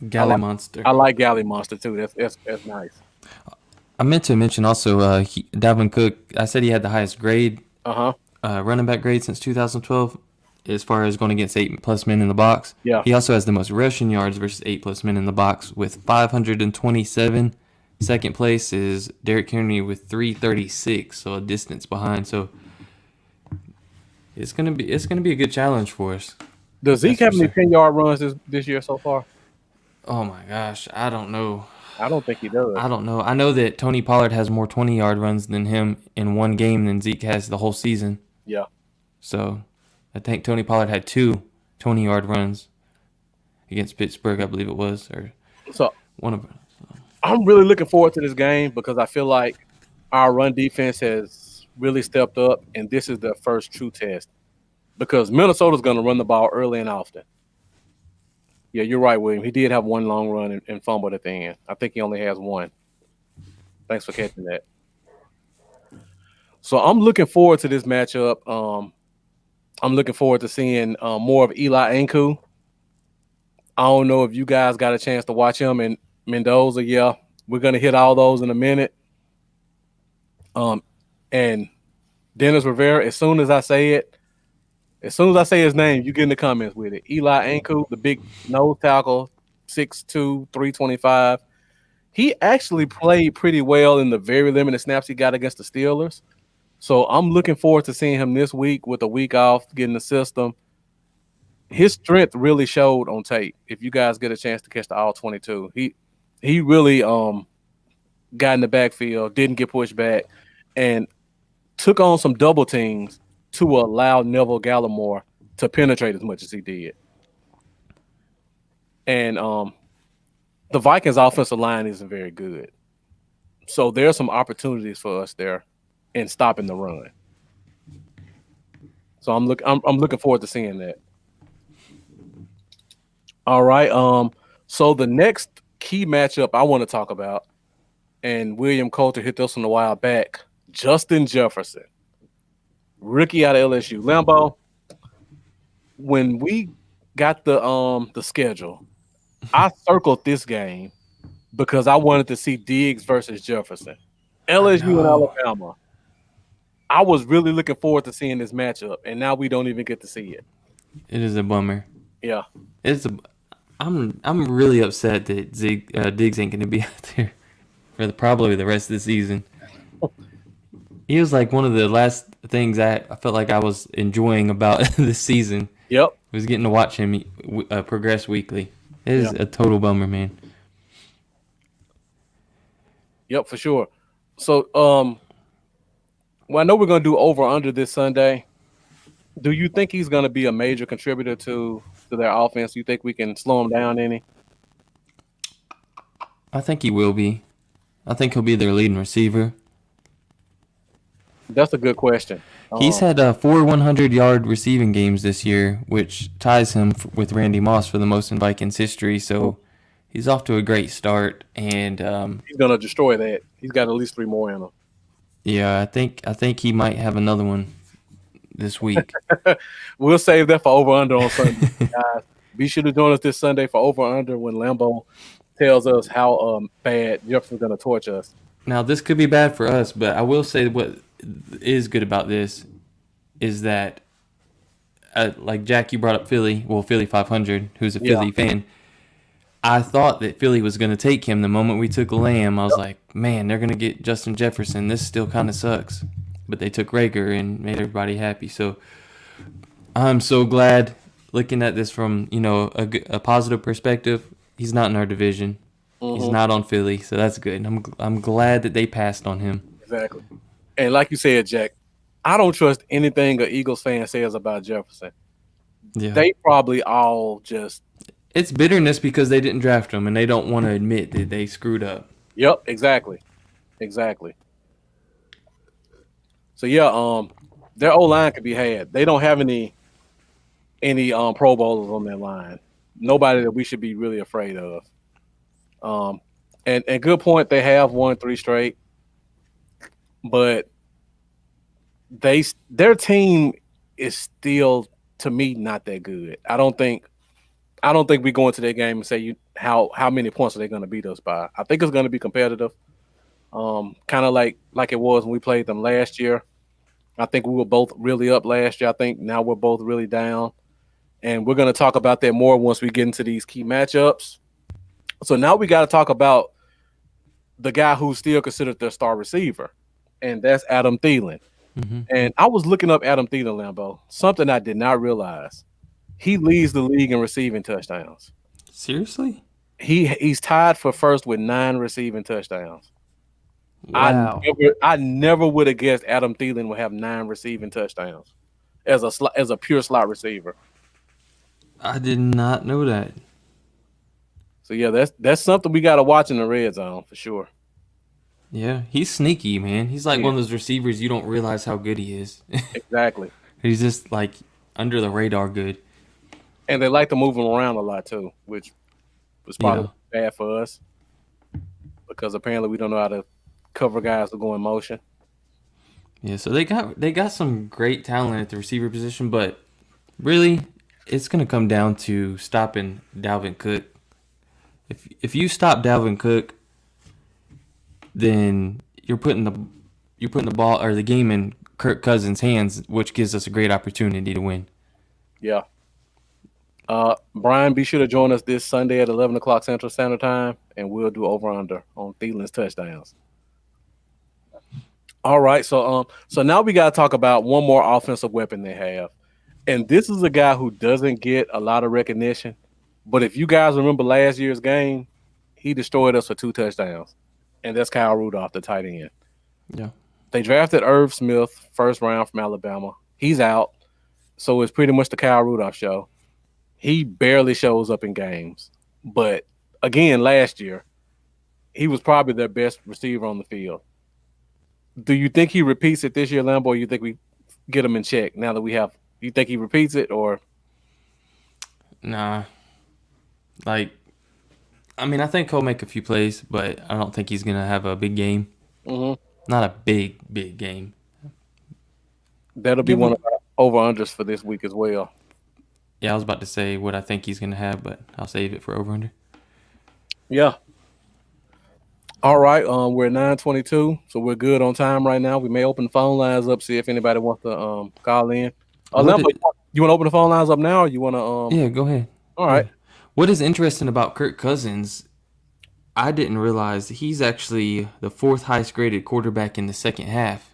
Galley Monster. I like Galley Monster too. That's nice. I meant to mention also Dalvin Cook. I said he had the highest grade, running back grade since 2012, as far as going against 8+ men in the box. Yeah. He also has the most rushing yards versus 8+ men in the box with 527. Second place is Derrick Henry with 336, so a distance behind. So it's gonna be a good challenge for us. Does Zeke have any 10-yard runs this year so far? Oh my gosh, I don't know. I don't think he does. I don't know. I know that Tony Pollard has more 20-yard runs than him in one game than Zeke has the whole season. Yeah. So I think Tony Pollard had 2 20-yard runs against Pittsburgh, I believe it was, or so one of them. I'm really looking forward to this game because I feel like our run defense has really stepped up, and this is their first true test because Minnesota's going to run the ball early and often. Yeah, you're right, William. He did have one long run and fumbled at the end. I think he only has one. Thanks for catching that. So I'm looking forward to this matchup. I'm looking forward to seeing more of Eli Anku. I don't know if you guys got a chance to watch him and Mendoza. Yeah, we're going to hit all those in a minute. And Dennis Rivera, as soon as I say his name, you get in the comments with it. Eli Anku, the big nose tackle, 6'2", 325. He actually played pretty well in the very limited snaps he got against the Steelers. So I'm looking forward to seeing him this week with a week off, getting the system. His strength really showed on tape. If you guys get a chance to catch the All-22, he really got in the backfield, didn't get pushed back, and took on some double teams to allow Neville Gallimore to penetrate as much as he did. And the Vikings offensive line isn't very good. So there are some opportunities for us there in stopping the run. So I'm looking forward to seeing that. All right. So the next key matchup I want to talk about, and William Coulter hit this one a while back, Justin Jefferson, rookie out of LSU. Lambo, when we got the schedule, I circled this game because I wanted to see Diggs versus Jefferson. LSU and Alabama. I was really looking forward to seeing this matchup, and now we don't even get to see it. It is a bummer. Yeah. I'm really upset that Diggs ain't going to be out there for probably the rest of the season. He was like one of the last things I felt like I was enjoying about this season. Yep. Was getting to watch him progress weekly. It is a total bummer, man. Yep, for sure. So, well, I know we're going to do over-under this Sunday. Do you think he's going to be a major contributor to their offense? Do you think we can slow him down any? I think he will be. I think he'll be their leading receiver. That's a good question. He's had 4 100-yard receiving games this year, which ties him with Randy Moss for the most in Vikings history. So he's off to a great start, and he's going to destroy that. He's got at least 3 more in him. Yeah, I think he might have another one this week. We'll save that for over-under on Sunday, guys. Be sure to join us this Sunday for over-under when Lambo tells us how bad Jefferson's going to torch us. Now, this could be bad for us, but I will say what is good about this is that, like Jack, you brought up Philly 500, who's a Philly fan. I thought that Philly was going to take him the moment we took Lamb. I was like, man, they're going to get Justin Jefferson. This still kind of sucks. But they took Rager and made everybody happy. So I'm so glad looking at this from, a positive perspective. He's not in our division. He's not on Philly, so that's good. I'm glad that they passed on him. Exactly. And like you said, Jack, I don't trust anything an Eagles fan says about Jefferson. Yeah. They probably all just. It's bitterness because they didn't draft him, and they don't want to admit that they screwed up. Yep, exactly. So yeah, their O line could be had. They don't have any Pro Bowlers on their line. Nobody that we should be really afraid of. And good point. They have won 3 straight, but their team is still, to me, not that good. I don't think we go into that game and say how many points are they going to beat us by. I think it's going to be competitive. Kind of like it was when we played them last year. I think we were both really up last year. I think now we're both really down. And we're going to talk about that more once we get into these key matchups. So now we got to talk about the guy who's still considered their star receiver, and that's Adam Thielen. Mm-hmm. And I was looking up Adam Thielen, Lambo, something I did not realize. He leads the league in receiving touchdowns. Seriously? He's tied for first with 9 receiving touchdowns. Wow. I never would have guessed Adam Thielen would have 9 receiving touchdowns as a pure slot receiver. I did not know that. So yeah, that's something we got to watch in the red zone for sure. Yeah, he's sneaky, man. He's like one of those receivers you don't realize how good he is. Exactly. He's just like under the radar good. And they like to move him around a lot too, which was probably bad for us because apparently we don't know how to cover guys that go in motion. Yeah, so they got some great talent at the receiver position, but really it's going to come down to stopping Dalvin Cook. If you stop Dalvin Cook, then you're putting the ball or the game in Kirk Cousins' hands, which gives us a great opportunity to win. Yeah. Brian, be sure to join us this Sunday at 11 o'clock Central Standard Time, and we'll do over-under on Thielen's touchdowns. All right, so now we got to talk about one more offensive weapon they have. And this is a guy who doesn't get a lot of recognition. But if you guys remember last year's game, he destroyed us for 2 touchdowns. And that's Kyle Rudolph, the tight end. Yeah. They drafted Irv Smith, first round from Alabama. He's out. So it's pretty much the Kyle Rudolph show. He barely shows up in games. But again, last year, he was probably their best receiver on the field. Do you think he repeats it this year, Lambo, or you think we get him in check now that we have? You think he repeats it, or? Nah. I think he'll make a few plays, but I don't think he's going to have a big game. Mm-hmm. Not a big game. That'll be one of our over-unders for this week as well. Yeah, I was about to say what I think he's going to have, but I'll save it for over-under. Yeah. All right, we're at 9:22, so we're good on time right now. We may open the phone lines up, see if anybody wants to call in. Lambo, you want to open the phone lines up now, or you want to? Yeah, go ahead. All right. Yeah. What is interesting about Kirk Cousins, I didn't realize he's actually the 4th highest graded quarterback in the second half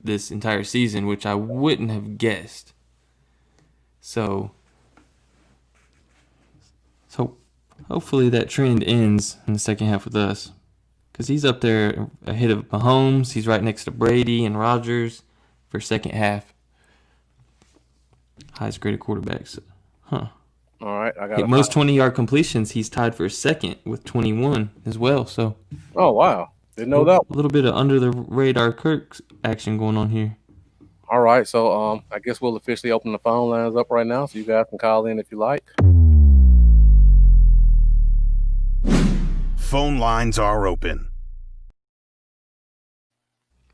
this entire season, which I wouldn't have guessed. So hopefully that trend ends in the second half with us, because he's up there ahead of Mahomes. He's right next to Brady and Rodgers for second half highest graded quarterbacks. Huh. All right, I got most 20-yard completions. He's tied for second with 21 as well. So, oh wow, didn't know that. A little bit of under the radar Kirk action going on here. All right, so I guess we'll officially open the phone lines up right now, so you guys can call in if you like. Phone lines are open.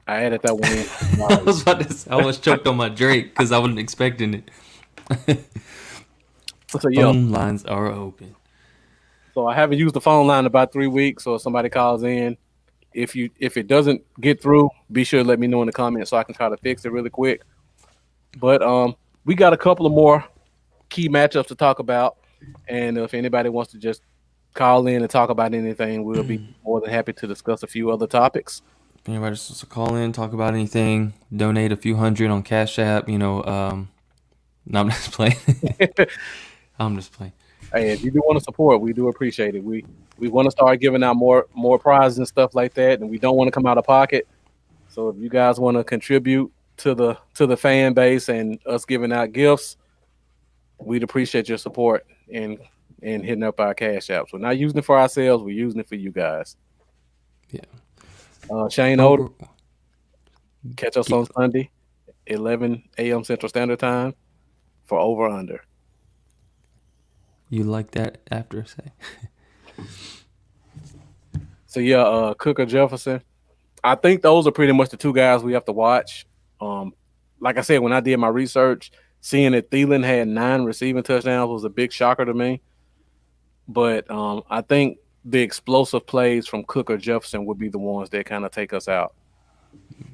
I added that one in. I was about to say, I almost choked on my Drake because I wasn't expecting it. So, phone lines are open. So I haven't used the phone line in about 3 weeks. So if somebody calls in, if it doesn't get through, be sure to let me know in the comments so I can try to fix it really quick. But we got a couple of more key matchups to talk about, and if anybody wants to just call in and talk about anything, we'll be more than happy to discuss a few other topics. If anybody just wants to call in, talk about anything, donate a few hundred on Cash App, no, I'm just playing. I'm just playing. Hey, if you do want to support, we do appreciate it. We want to start giving out more prizes and stuff like that, and we don't want to come out of pocket. So if you guys want to contribute to the fan base and us giving out gifts, we'd appreciate your support and hitting up our cash apps. We're not using it for ourselves. We're using it for you guys. Yeah. Shane Oh, Odom, catch us on Sunday, 11 a.m. Central Standard Time for over under. you like that after say? So yeah, Cook or Jefferson. I think those are pretty much the two guys we have to watch. Like I said, when I did my research, seeing that Thielen had 9 receiving touchdowns was a big shocker to me. But I think the explosive plays from Cook or Jefferson would be the ones that kind of take us out.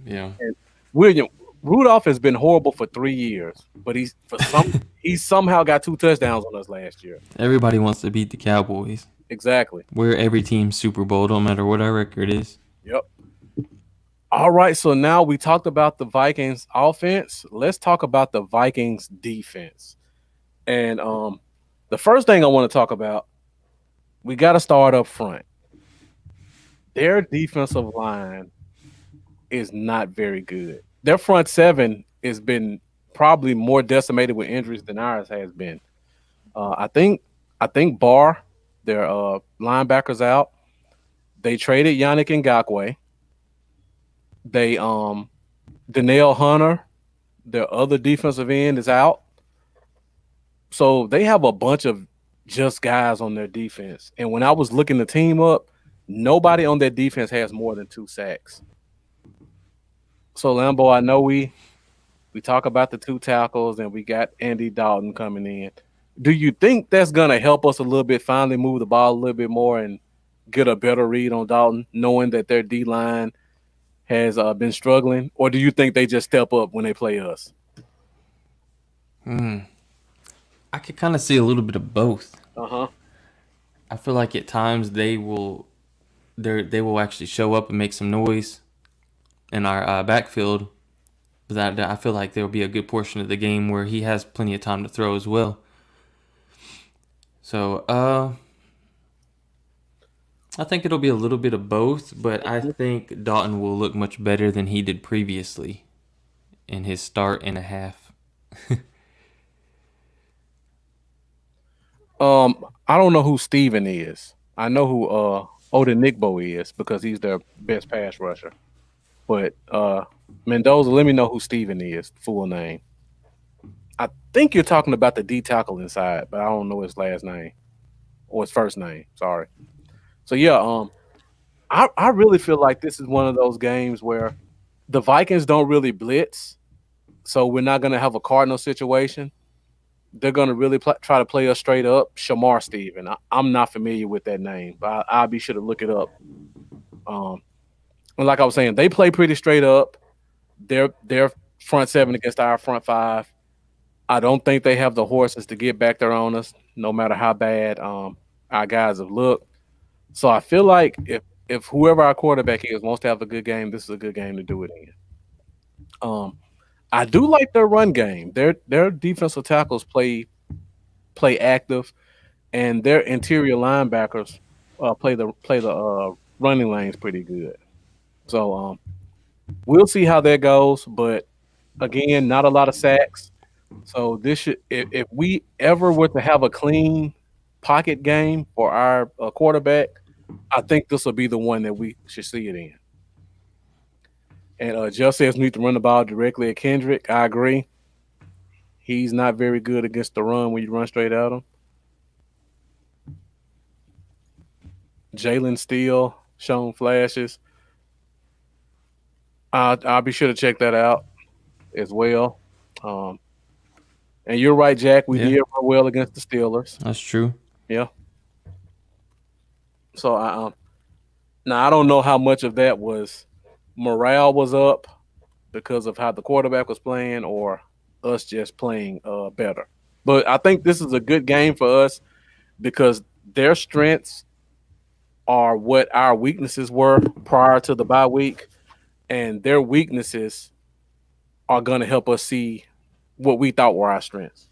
Yeah. And William Rudolph has been horrible for 3 years, but he somehow got 2 touchdowns on us last year. Everybody wants to beat the Cowboys. Exactly. We're every team's Super Bowl, no matter what our record is. Yep. All right, so now we talked about the Vikings offense. Let's talk about the Vikings defense. And the first thing I want to talk about, we got to start up front. Their defensive line is not very good. Their front seven has been probably more decimated with injuries than ours has been. I think Barr, their linebackers out. They traded Yannick Ngakoue. They Danielle Hunter, their other defensive end, is out. So they have a bunch of just guys on their defense. And when I was looking the team up, nobody on their defense has more than 2 sacks. So Lambo, I know we talk about the 2 tackles and we got Andy Dalton coming in. Do you think that's gonna help us a little bit finally move the ball a little bit more and get a better read on Dalton, knowing that their D line has been struggling, or do you think they just step up when they play us? I could kind of see a little bit of both. Uh-huh. I feel like at times they will actually show up and make some noise in our backfield. But I feel like there will be a good portion of the game where he has plenty of time to throw as well. So I think it'll be a little bit of both, but I think Dalton will look much better than he did previously in his start and a half. I don't know who Steven is. I know who Odenigbo is because he's their best pass rusher. But Mendoza, let me know who Steven is, full name. I think you're talking about the D tackle inside, but I don't know his last name or his first name. Sorry. So yeah, I really feel like this is one of those games where the Vikings don't really blitz, so we're not going to have a Cardinal situation. They're going to really try to play us straight up. Shamar Steven. I'm not familiar with that name, but I'll be sure to look it up. And like I was saying, they play pretty straight up. Their front seven against our front five. I don't think they have the horses to get back there on us, no matter how bad our guys have looked. So I feel like if whoever our quarterback is wants to have a good game, this is a good game to do it in. I do like their run game. Their defensive tackles play active, and their interior linebackers play the running lanes pretty good. So we'll see how that goes. But again, not a lot of sacks. So this should, if we ever were to have a clean pocket game for our quarterback, I think this will be the one that we should see it in. And Jeff says we need to run the ball directly at Kendrick. I agree. He's not very good against the run when you run straight at him. Jalen Steele shown flashes. I'll be sure to check that out as well. And you're right, Jack. We did run well against the Steelers. That's true. Yeah. So now I don't know how much of that was morale was up because of how the quarterback was playing, or us just playing better. But I think this is a good game for us because their strengths are what our weaknesses were prior to the bye week, and their weaknesses are going to help us see what we thought were our strengths.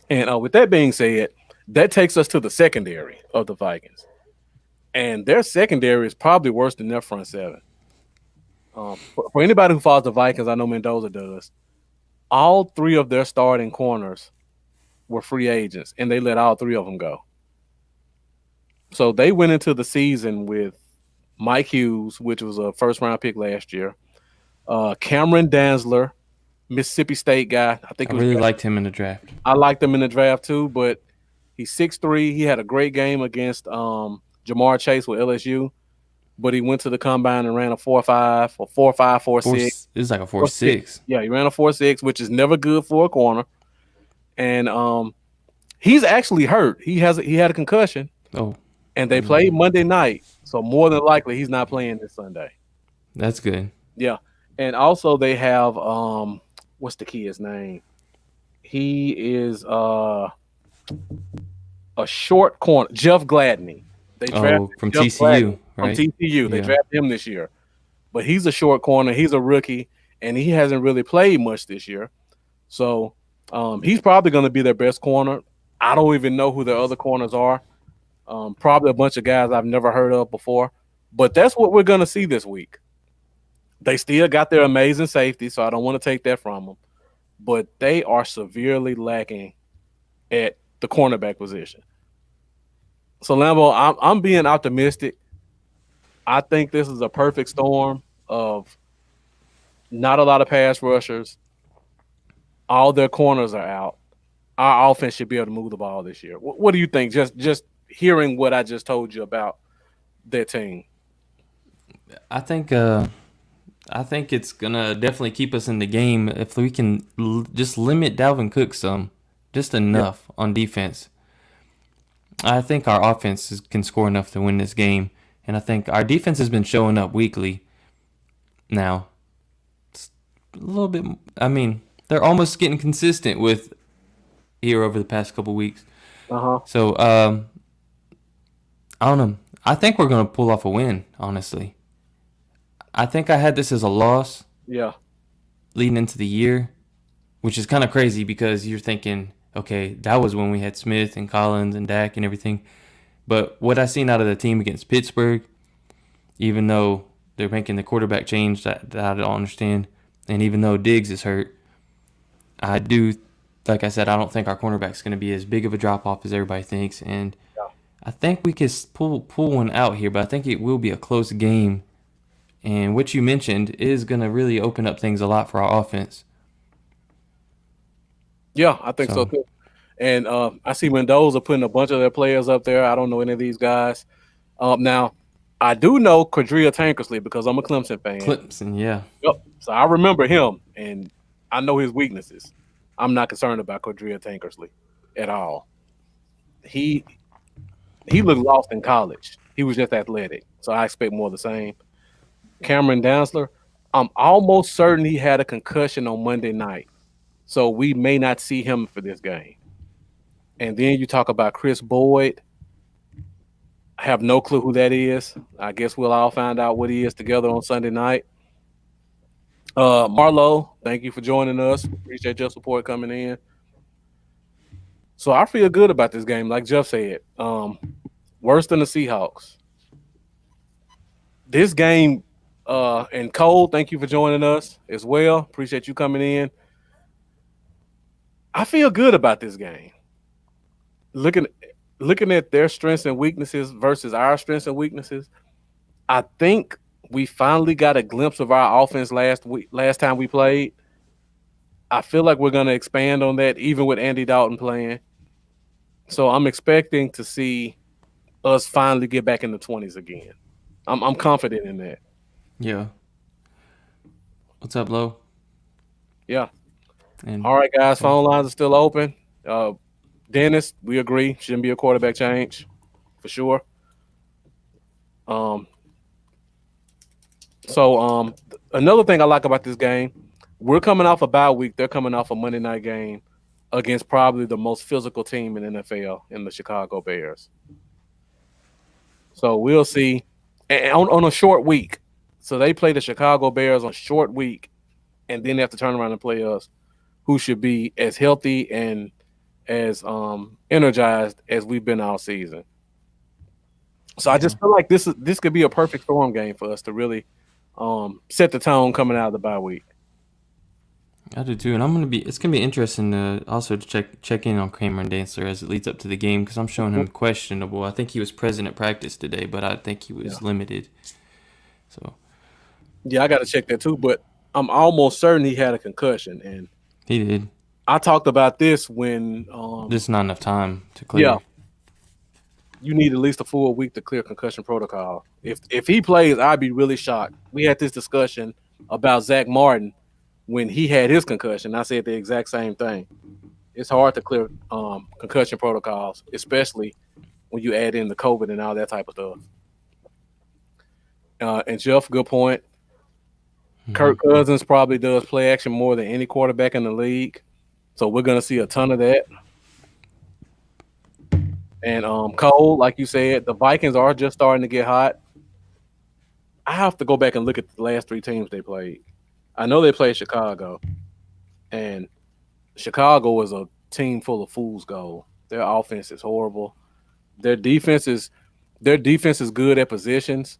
And with that being said, That takes us to the secondary of the Vikings. And their secondary is probably worse than their front seven. For anybody who follows the Vikings, I know Mendoza does. All three of their starting corners were free agents, and they let all three of them go. So they went into the season with Mike Hughes, which was a first-round pick last year, Cameron Danzler, Mississippi State guy. I really liked him in the draft. I liked him in the draft too, but he's 6'3". He had a great game against Jamar Chase with LSU, but he went to the combine and ran a 4.5 or 4.5, 4.6. It was like a 4.6. Yeah, he ran a 4.6, which is never good for a corner. And he's actually hurt. He had a concussion. Oh. And they played Monday night, so more than likely he's not playing this Sunday. That's good. Yeah. And also they have what's the kid's name? He is a short corner, Jeff Gladney. They drafted from Jeff TCU, Gladney right? From TCU. They drafted him this year. But he's a short corner. He's a rookie, and he hasn't really played much this year. So he's probably going to be their best corner. I don't even know who their other corners are. Probably a bunch of guys I've never heard of before. But that's what we're going to see this week. They still got their amazing safety, so I don't want to take that from them. But they are severely lacking at the cornerback position. So, Lambo, I'm being optimistic. I think this is a perfect storm of not a lot of pass rushers. All their corners are out. Our offense should be able to move the ball this year. What do you think? Just hearing what I just told you about their team. I think it's gonna definitely keep us in the game if we can just limit Dalvin Cook some, just enough on defense. I think our offense can score enough to win this game, and I think our defense has been showing up weekly. Now, it's a little bit. I mean, they're almost getting consistent with here over the past couple weeks. So I don't know. I think we're gonna pull off a win. Honestly, I think I had this as a loss. Yeah. Leading into the year, which is kind of crazy because you're thinking, okay, that was when we had Smith and Collins and Dak and everything. But what I seen out of the team against Pittsburgh, even though they're making the quarterback change that I don't understand, and even though Diggs is hurt, I do, like I said, I don't think our cornerback's going to be as big of a drop-off as everybody thinks. And I think we could pull one out here, but I think it will be a close game. And what you mentioned is going to really open up things a lot for our offense. Yeah, I think so too. And I see Mendoza putting a bunch of their players up there. I don't know any of these guys. Now, I do know Quadria Tankersley because I'm a Clemson fan. Clemson, yeah. Yep. So I remember him, and I know his weaknesses. I'm not concerned about Quadria Tankersley at all. He looked lost in college. He was just athletic, so I expect more of the same. Cameron Danzler, I'm almost certain he had a concussion on Monday night, so we may not see him for this game. And then you talk about Chris Boyd. I have no clue who that is. I guess we'll all find out what he is together on Sunday night. Marlo, thank you for joining us. Appreciate your support coming in. So I feel good about this game, like Jeff said. Worse than the Seahawks. This game, and Cole, thank you for joining us as well. Appreciate you coming in. I feel good about this game. Looking at their strengths and weaknesses versus our strengths and weaknesses, I think we finally got a glimpse of our offense last time we played. I feel like we're going to expand on that, even with Andy Dalton playing. So I'm expecting to see us finally get back in the 20s again. I'm confident in that. Yeah. What's up, Lo? Yeah. And all right, guys. Phone lines are still open. Dennis, we agree. Shouldn't be a quarterback change for sure. So another thing I like about this game, we're coming off a bye week. They're coming off a Monday night game against probably the most physical team in the NFL in the Chicago Bears. So we'll see. And on a short week. So they play the Chicago Bears on a short week, and then they have to turn around and play us, who should be as healthy and as energized as we've been all season. So I just feel like this could be a perfect storm game for us to really set the tone coming out of the bye week. I do too, and it's gonna be interesting to also check in on Cameron Dancer as it leads up to the game because I'm showing him questionable. I think he was present at practice today, but I think he was limited. So yeah, I got to check that too. But I'm almost certain he had a concussion, and he did. I talked about this when Just not enough time to clear. Yeah, you need at least a full week to clear concussion protocol. If he plays, I'd be really shocked. We had this discussion about Zach Martin when he had his concussion. I said the exact same thing. It's hard to clear concussion protocols, especially when you add in the COVID and all that type of stuff. And Jeff, good point. Kirk Cousins probably does play action more than any quarterback in the league. So we're going to see a ton of that. And Cole, like you said, the Vikings are just starting to get hot. I have to go back and look at the last 3 teams they played. I know they played Chicago. And Chicago is a team full of fool's gold. Their offense is horrible. Their defense is good at positions,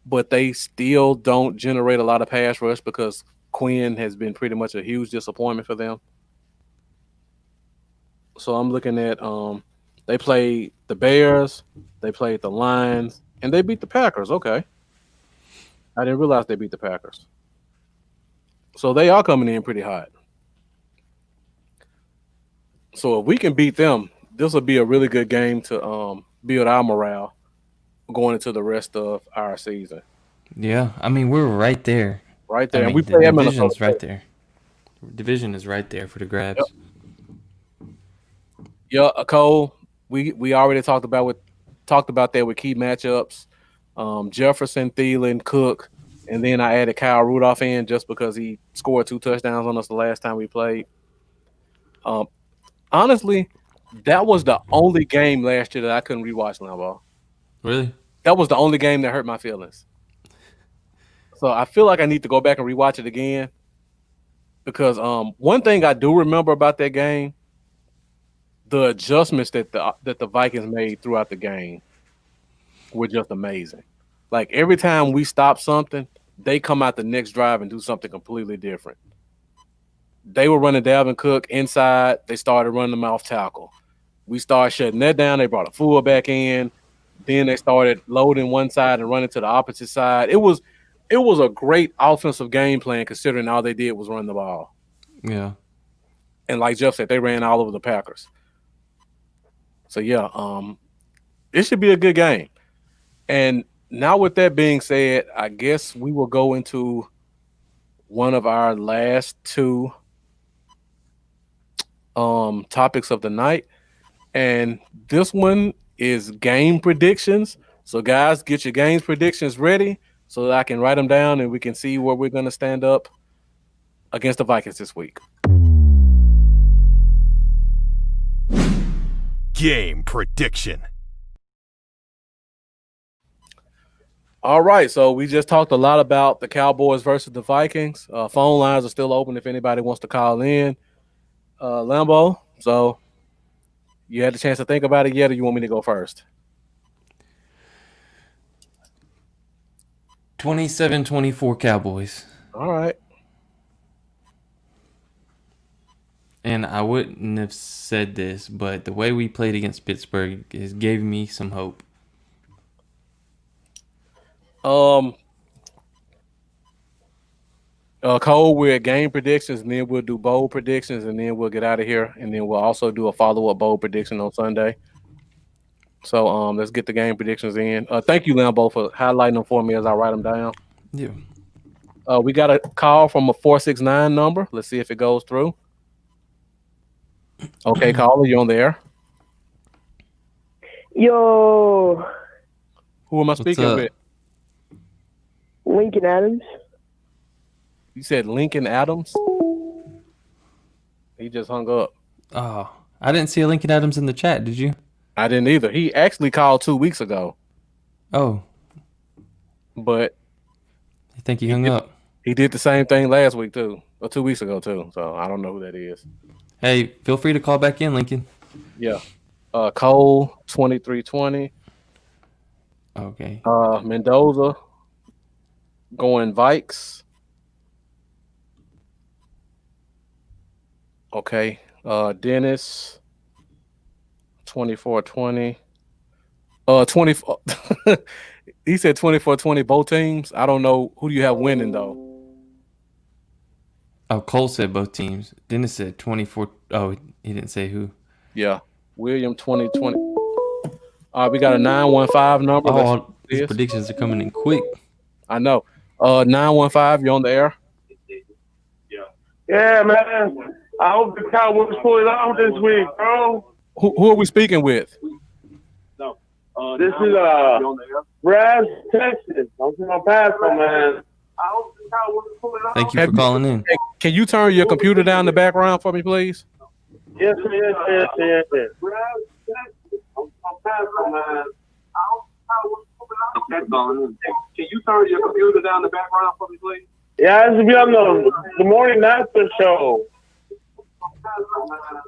but they still don't generate a lot of pass rush because Quinn has been pretty much a huge disappointment for them. So I'm looking at they played the Bears, they played the Lions, and they beat the Packers. Okay. I didn't realize they beat the Packers. So they are coming in pretty hot. So if we can beat them, this will be a really good game to build our morale going into the rest of our season. Yeah, I mean we're right there. Right there. I mean, and we play the at division's Minnesota. right there. Division is right there for the grabs. Yeah, Cole. We already talked about that with key matchups. Jefferson, Thielen, Cook, and then I added Kyle Rudolph in just because he scored 2 touchdowns on us the last time we played. Honestly, that was the only game last year that I couldn't rewatch Lambeau. Really? That was the only game that hurt my feelings. So I feel like I need to go back and rewatch it again because one thing I do remember about that game, the adjustments that the Vikings made throughout the game were just amazing. Like every time we stop something, they come out the next drive and do something completely different. They were running Dalvin Cook inside. They started running them off tackle. We started shutting that down. They brought a fullback in. Then they started loading one side and running to the opposite side. It was a great offensive game plan considering all they did was run the ball. Yeah. And like Jeff said, they ran all over the Packers. So yeah, it should be a good game. And now with that being said, I guess we will go into one of our last 2 topics of the night. And this one is game predictions. So guys, get your games predictions ready so that I can write them down and we can see where we're going to stand up against the Vikings this week. Game prediction. All right, so we just talked a lot about the Cowboys versus the Vikings. Phone lines are still open if anybody wants to call in. Lambeau, so you had the chance to think about it yet, or you want me to go first? 27-24 Cowboys. All right. And I wouldn't have said this, but the way we played against Pittsburgh gave me some hope. Cole, we're at game predictions, and then we'll do bold predictions, and then we'll get out of here, and then we'll also do a follow-up bold prediction on Sunday. So let's get the game predictions in. Thank you, Lambeau, for highlighting them for me as I write them down. Yeah. We got a call from a 469 number. Let's see if it goes through. Okay, caller, you on there? Yo, Who am I speaking up? with? Lincoln Adams. You said Lincoln Adams? He just hung up. Oh, I didn't see a Lincoln Adams in the chat. Did you? I didn't either. He actually called 2 weeks ago, Oh, but I think he hung up. he did the same thing last week too, or 2 weeks ago too. So I don't know who that is. Hey, feel free to call back in, Lincoln. Yeah. Cole 23-20. Okay. Mendoza going Vikes. Okay. Dennis 24-20. 24. He said 24-20 both teams. I don't know who do you have winning though. Oh, Cole said both teams. Dennis said 24. Oh, he didn't say who. Yeah. William 20-20. We got a 915 number. Let's see Oh, these this. predictions are coming in quick. I know. 915, you're on the air. Yeah, man. I hope the Cowboys pull it off this week, bro. Who are we speaking with? This is Brad, Texas. I'm from El Paso, man. I hope the Cowboys pull it off. Thank you for calling in. Can you turn your computer down in the background for me, please? Yes. Brad, Texas. I'm from El Paso, man. I hope the Cowboys pull it off. Can you turn your computer down in the background for me, please? Yeah, this will be on the morning after show.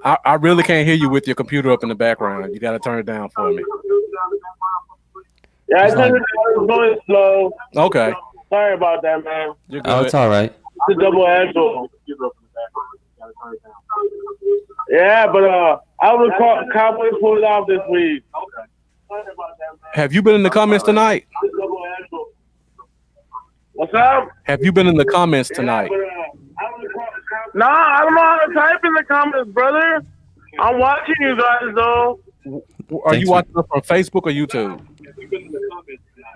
I really can't hear you with your computer up in the background. You got to turn it down for me. Yeah, I turned it down. It's going slow. Okay. Sorry about that, man. You're good. Oh, it's all right. It's a double edged. Yeah, but I would call Cowboys pull it off this week. Sorry about that, man. Have you been in the comments tonight? What's up? Have you been in the comments tonight? Nah, I don't know how to type in the comments, brother. I'm watching you guys, though. Are you watching us from Facebook or YouTube?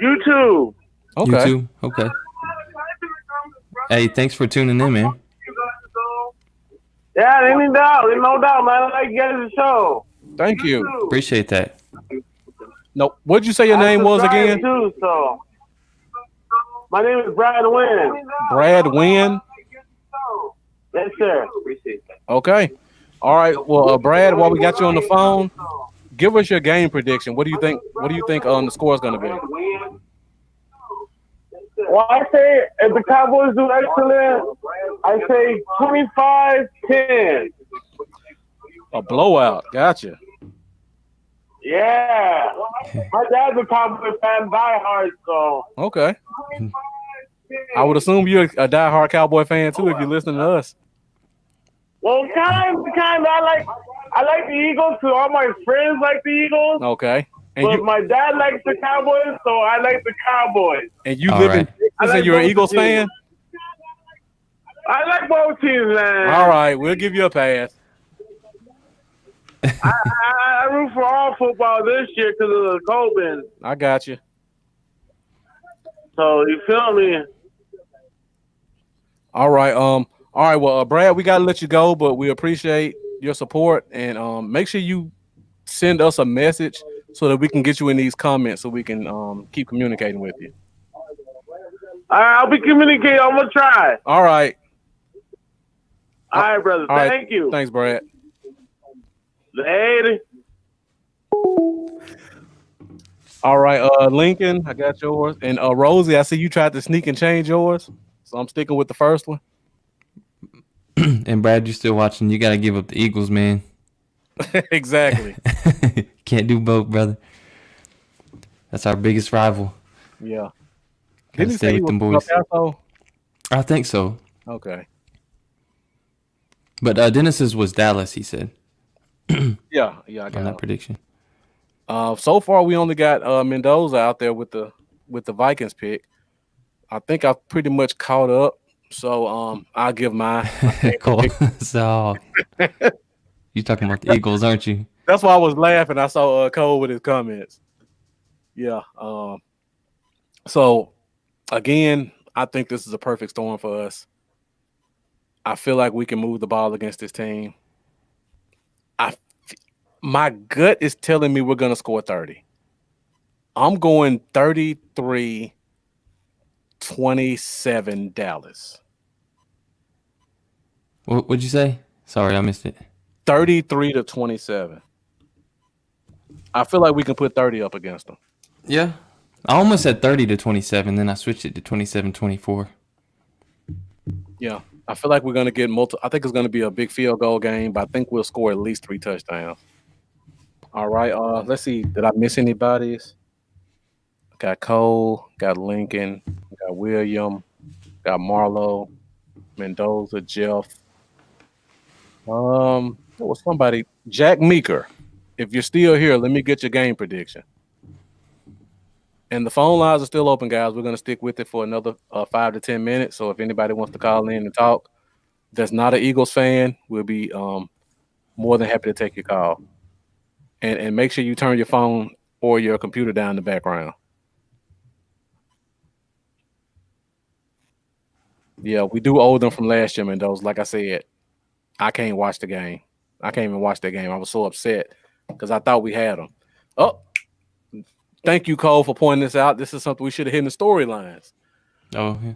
YouTube. Okay. YouTube. Okay. Hey, thanks for tuning in, man. Yeah, any doubt. There's no doubt, man. I like you guys' show. Thank you. Appreciate that. No, what'd you say your name was again? Too, so. My name is Brad Wynn. Brad Wynn? Yes, sir. Okay. All right. Well, Brad, while we got you on the phone, give us your game prediction. What do you think? What do you think the score is going to be? Well, I say if the Cowboys do excellent, I say 25-10. A blowout. Gotcha. Yeah. My dad's a Cowboy fan, diehard, so. Okay. I would assume you're a diehard Cowboy fan too if you're listening to us. Well, kind of. I like the Eagles, so all my friends like the Eagles. Okay. And But my dad likes the Cowboys, so I like the Cowboys. And you All live right. in Texas and you're an Eagles fan? I like both teams, man. All right. We'll give you a pass. I root for all football this year because of the COVID. I got you. So, you feel me? All right. Well, Brad, we got to let you go, but we appreciate your support. And make sure you send us a message so that we can get you in these comments so we can keep communicating with you. All right, I'll be communicating. I'm going to try. All right. All right, brother. All right. Thank you. Thanks, Brad. Later. All right, Lincoln, I got yours. And Rosie, I see you tried to sneak and change yours. So I'm sticking with the first one. And Brad, you're still watching. You got to give up the Eagles, man. Exactly. Can't do both, brother. That's our biggest rival. Yeah. Gotta stay with them boys. Paso? I think so. Okay. But Dennis's was Dallas, he said, Yeah, I on got that it. prediction. So far, we only got Mendoza out there with the Vikings pick. I think I've pretty much caught up. So I'll give my Cool. So you talking about the Eagles, aren't you? That's why I was laughing. I saw Cole with his comments. Yeah. So again, I think this is a perfect storm for us. I feel like we can move the ball against this team. My gut is telling me we're going to score 30. I'm going 33-27 Dallas. What'd you say? Sorry, I missed it. 33-27. I feel like we can put 30 up against them. Yeah. I almost said 30-27, then I switched it to 27-24. Yeah. I feel like we're going to get I think it's going to be a big field goal game, but I think we'll score at least 3 touchdowns. All right. Let's see. Did I miss anybody's? Got Cole, got Lincoln, got William, got Marlo, Mendoza, Jeff. There was somebody, Jack Meeker. If you're still here, let me get your game prediction. And the phone lines are still open, guys. We're gonna stick with it for another 5 to 10 minutes. So if anybody wants to call in and talk, that's not an Eagles fan, we'll be more than happy to take your call. And make sure you turn your phone or your computer down in the background. Yeah, we do owe them from last year, Mendoza. Like I said, I can't watch the game. I can't even watch that game. I was so upset because I thought we had them. Oh, thank you, Cole, for pointing this out. This is something we should have hit in the storylines. Oh, yeah.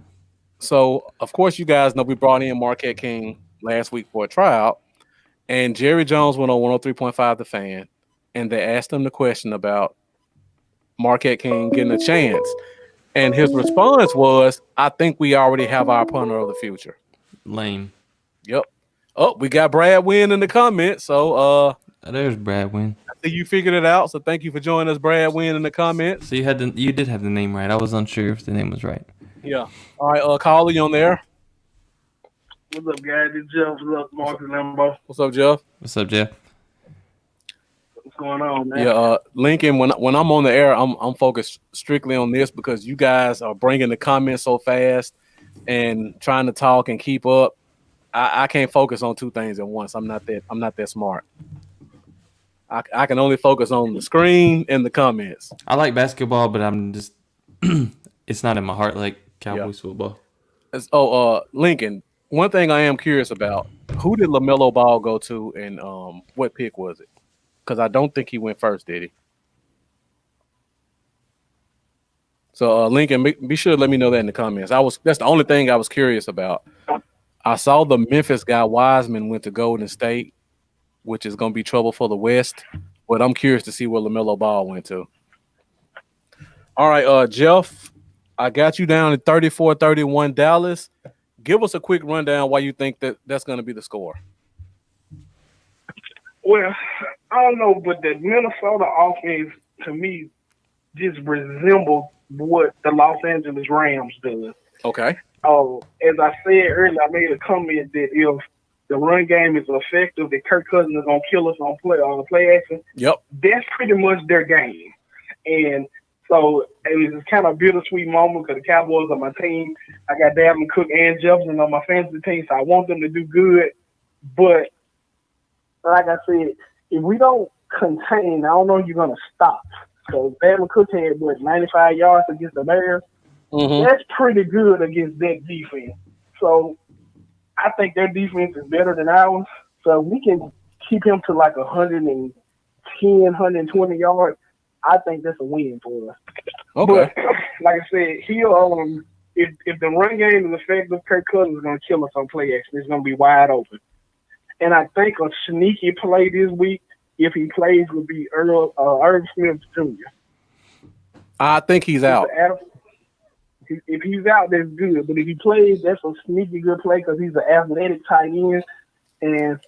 So, of course, you guys know we brought in Marquette King last week for a tryout, and Jerry Jones went on 103.5 The Fan, and they asked him the question about Marquette King getting a chance. And his response was, I think we already have our punter of the future. Lame. Yep. Oh, we got Brad Wynn in the comments. So There's Brad Wynn. I think you figured it out. So thank you for joining us, Brad Wynn, in the comments. So you did have the name right. I was unsure if the name was right. Yeah. All right, caller, you on there? What's up, guys? It's Jeff. What's up, Marcus Limbo? What's up, Jeff? What's up, Jeff? What's going on, man? Yeah, Lincoln. When I'm on the air, I'm focused strictly on this because you guys are bringing the comments so fast and trying to talk and keep up. I can't focus on two things at once. I'm not that smart. I can only focus on the screen and the comments. I like basketball, but I'm just it's not in my heart like Cowboys football. Lincoln. One thing I am curious about: who did LaMelo Ball go to, and what pick was it? Because I don't think he went first, did he? So, Lincoln, be sure to let me know that in the comments. That's the only thing I was curious about. I saw the Memphis guy Wiseman went to Golden State, which is going to be trouble for the West. But I'm curious to see where LaMelo Ball went to. All right, Jeff, I got you down at 34-31 Dallas. Give us a quick rundown why you think that's going to be the score. Well, I don't know, but the Minnesota offense, to me, just resembles what the Los Angeles Rams does. Okay. As I said earlier, I made a comment that if the run game is effective, that Kirk Cousins is going to kill us on play action. Yep. That's pretty much their game. And so it was kind of a bittersweet moment because the Cowboys are my team. I got Dalvin Cook and Jefferson on my fantasy team, so I want them to do good. But like I said, if we don't contain, I don't know if you're going to stop. So Dalvin Cook had, 95 yards against the Bears? Mm-hmm. That's pretty good against that defense. So I think their defense is better than ours. So we can keep him to like 110, 120 yards. I think that's a win for us. Okay. But like I said, if the run game is effective, Kirk Cousins is going to kill us on play action. It's going to be wide open. And I think a sneaky play this week, if he plays, would be Irv Smith Jr. I think he's out. If he's out, that's good. But if he plays, that's a sneaky good play because he's an athletic tight end. And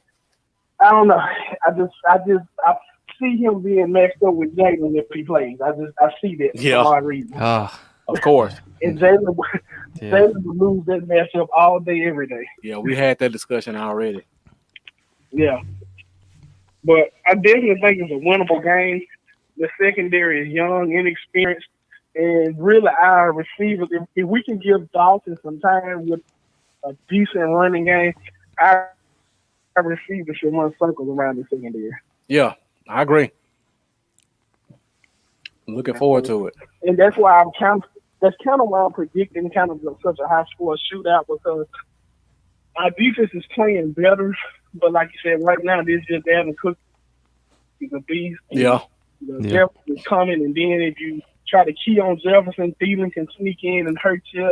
I don't know. I see him being matched up with Jalen if he plays. I see that for a lot of reasons. Of course. And Jalen would lose that matchup all day, every day. Yeah, we had that discussion already. Yeah. But I definitely think it's a winnable game. The secondary is young, inexperienced, and really our receivers, if we can give Dalton some time with a decent running game, our receivers should run circles around the secondary. Yeah, I agree. I'm looking forward to it. And that's why that's kind of why I'm predicting kind of such a high score shootout, because our defense is playing better. But like you said, right now, this is just Dalvin Cook. He's a beast. Yeah. Jefferson is coming, and then if you try to key on Jefferson, Thielen can sneak in and hurt you.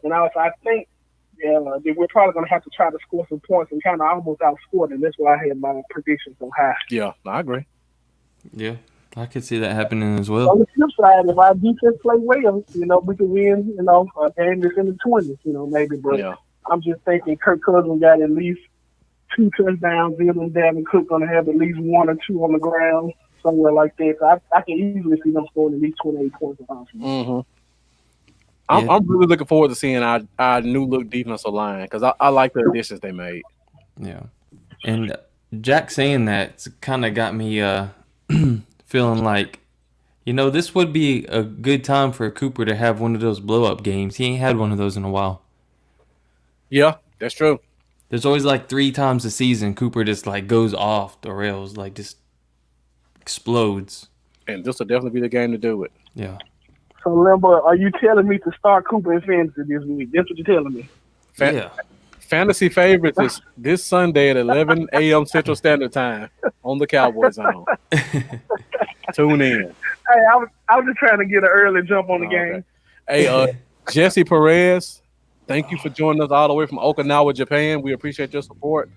And I think that we're probably going to have to try to score some points and kind of almost outscore them. That's why I had my prediction so high. Yeah, I agree. Yeah, I could see that happening as well. On the flip side, if our defense play well, we could win, a game that's in the 20s, maybe. But I'm just thinking Kirk Cousins got at least 2 touchdowns in, and Dalvin Cook going to have at least 1 or 2 on the ground. somewhere like that. So I can easily see them scoring at least 28 points. Mm-hmm. Yeah. I'm really looking forward to seeing our new look defensive line because I like the additions they made. Yeah. And Jack saying that kind of got me feeling like, this would be a good time for Cooper to have one of those blow-up games. He ain't had one of those in a while. Yeah, that's true. There's always like 3 times a season Cooper just like goes off the rails, like just explodes. And this will definitely be the game to do it. Yeah. So, Limbo, are you telling me to start Cooper in fantasy this week? That's what you're telling me. Yeah. Fantasy favorites is this Sunday at 11 a.m. Central Standard Time on the Cowboy Zone. Tune in. Hey, I was just trying to get an early jump on the game. Hey, Jesse Perez, thank you for joining us all the way from Okinawa, Japan. We appreciate your support.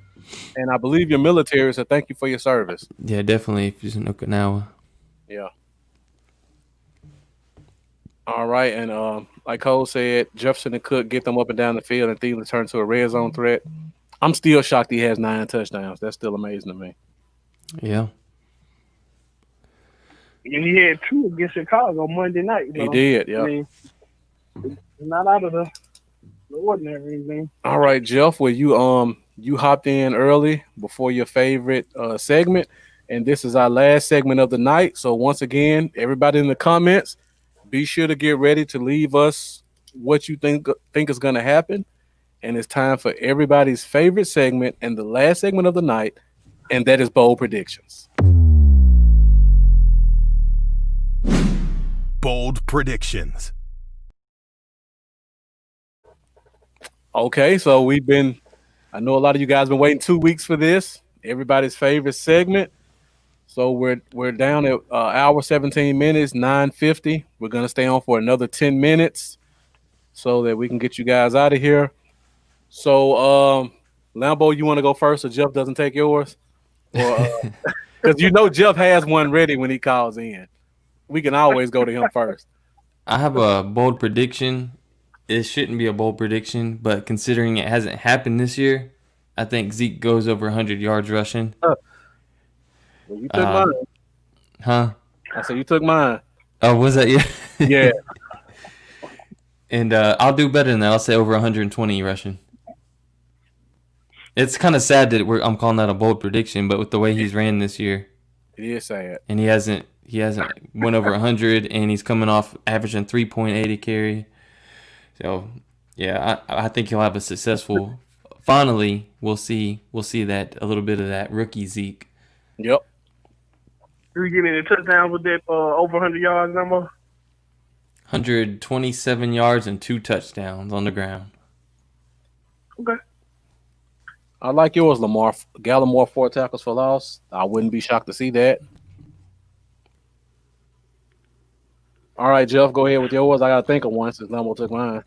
And I believe you're military, so thank you for your service. Yeah, definitely. If you're in Okinawa. Yeah. All right, and like Cole said, Jefferson and Cook get them up and down the field, and Thielen turns to a red zone threat. I'm still shocked he has 9 touchdowns. That's still amazing to me. Yeah. And he had 2 against Chicago Monday night. He did, yeah. I mean, it's not out of the ordinary, man. All right, Jeff, well, you hopped in early before your favorite segment, and this is our last segment of the night. So once again, everybody in the comments, be sure to get ready to leave us what you think is going to happen. And it's time for everybody's favorite segment and the last segment of the night, and that is bold predictions. Bold predictions. Okay, so I know a lot of you guys have been waiting 2 weeks for this. Everybody's favorite segment. So we're down at hour 17 minutes, 9:50. We're gonna stay on for another 10 minutes so that we can get you guys out of here. So Lambo, you want to go first so Jeff doesn't take yours? Or because Jeff has one ready when he calls in. We can always go to him first. I have a bold prediction. It shouldn't be a bold prediction, but considering it hasn't happened this year, I think Zeke goes over 100 yards rushing. Well, you took mine. Huh? I said you took mine. Oh, was that you? Yeah. And I'll do better than that. I'll say over 120 rushing. It's kind of sad that I'm calling that a bold prediction, but with the way he's ran this year, It is sad. and he hasn't went over 100, and he's coming off averaging 3.8 a carry. So yeah, I think he'll have a successful. Finally, we'll see that a little bit of that rookie Zeke. Yep. Do we get any touchdowns with that over 100 yards number? 127 yards and 2 touchdowns on the ground. Okay. I like yours, Lamar. Gallimore 4 tackles for loss. I wouldn't be shocked to see that. All right, Jeff, go ahead with yours. I got to think of one since Lambo took mine.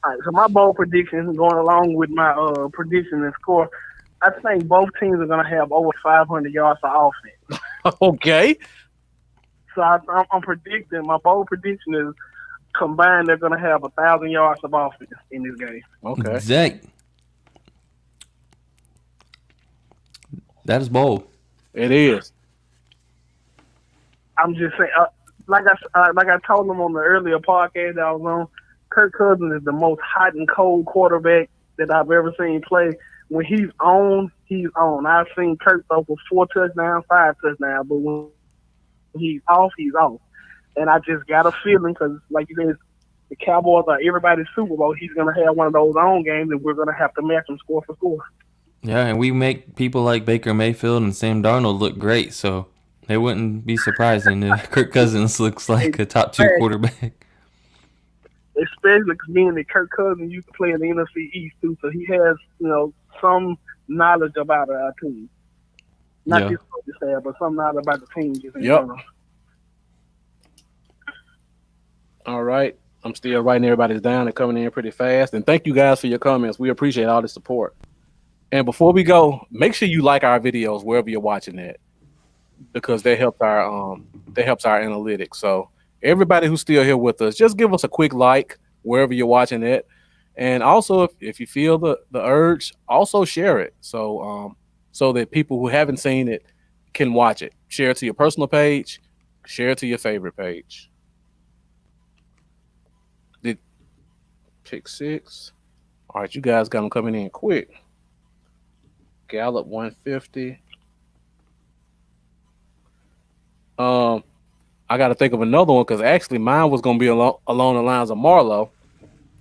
All right, so my bold prediction, going along with my prediction and score, I think both teams are going to have over 500 yards of offense. Okay. So I'm predicting, my bold prediction is combined they're going to have 1,000 yards of offense in this game. Okay. Zach. That is bold. It is. I'm just saying, like I told them on the earlier podcast that I was on, Kirk Cousins is the most hot and cold quarterback that I've ever seen play. When he's on, he's on. I've seen Kirk throw for 4 touchdowns, 5 touchdowns, but when he's off, he's off. And I just got a feeling because, like you said, the Cowboys are everybody's Super Bowl. He's going to have one of those own games, and we're going to have to match him score for score. Yeah, and we make people like Baker Mayfield and Sam Darnold look great, so it wouldn't be surprising if Kirk Cousins looks like a top 2 quarterback. Especially because being that Kirk Cousins used to play in the NFC East too, so he has, some knowledge about our team. Not just coaching staff, but some knowledge about the team. Just in general. All right. I'm still writing everybody's down and coming in pretty fast. And thank you guys for your comments. We appreciate all the support. And before we go, make sure you like our videos wherever you're watching it, because they help our analytics. So everybody who's still here with us, just give us a quick like wherever you're watching it. And also, if you feel the urge, also share it so that people who haven't seen it can watch it. Share it to your personal page. Share it to your favorite page. Did pick 6. All right, you guys got them coming in quick. Gallup 150. I got to think of another one because actually mine was going to be along the lines of Marlowe.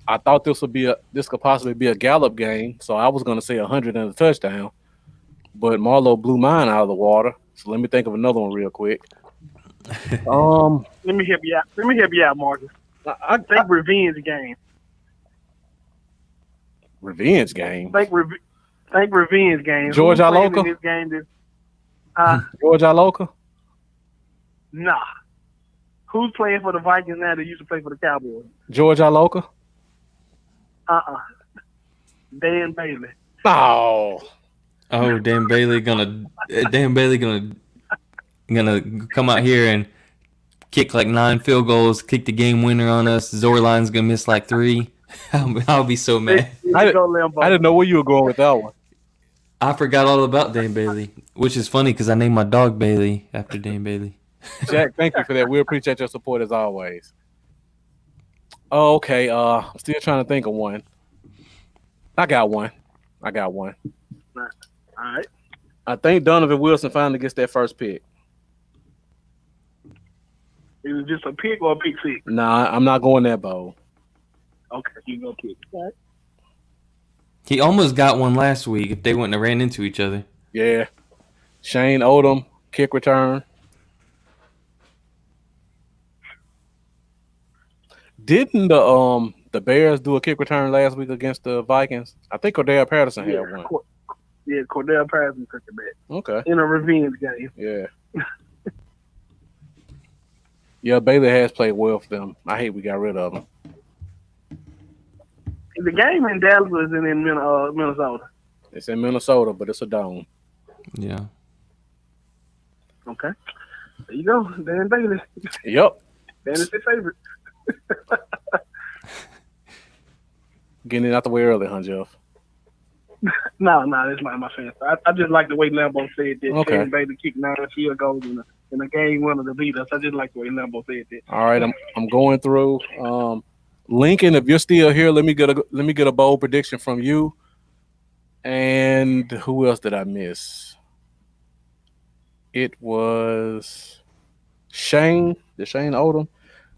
I thought this could possibly be a Gallup game, so I was going to say 100 and a touchdown, but Marlowe blew mine out of the water. So let me think of another one real quick. Let me help you out. Marcus. I Think revenge game. Revenge game. Think revenge game. George Who's playing Iloka? in this game? George Iloka? Nah. Who's playing for the Vikings now that used to play for the Cowboys? George Iloka? Dan Bailey. Oh. Oh, Dan Bailey gonna come out here and kick like 9 field goals, kick the game winner on us. Zorline's gonna miss like 3. I'll be so mad. I didn't know where you were going with that one. I forgot all about Dan Bailey, which is funny because I named my dog Bailey after Dan Bailey. Jack, thank you for that. We appreciate your support as always. Oh, okay. I'm still trying to think of one. I got one. All right. I think Donovan Wilson finally gets that first pick. Is it just a pick or a pick 6? Nah, I'm not going that bold. Okay, you go pick. All right. He almost got one last week if they wouldn't have ran into each other. Yeah. Shane Odom, kick return. Didn't the Bears do a kick return last week against the Vikings? I think Cordell Patterson had one. Cordell Patterson took it back. Okay. In a revenge game. Yeah. Yeah, Bailey has played well for them. I hate we got rid of him. The game in Dallas is in Minnesota. It's in Minnesota, but it's a dome. Yeah. Okay. There you go. Dan Bailey. Yep. Dan is his favorite. Getting it out the way early, huh, Jeff? No, that's not my fan. I just like the way Lambo said that. Okay. Dan Bailey kicked 9 field goals in a game winner to beat us. I just like the way Lambo said that. All right, I'm going through. Lincoln, if you're still here, let me get a bold prediction from you. And who else did I miss? It was Shane. Shane Odom.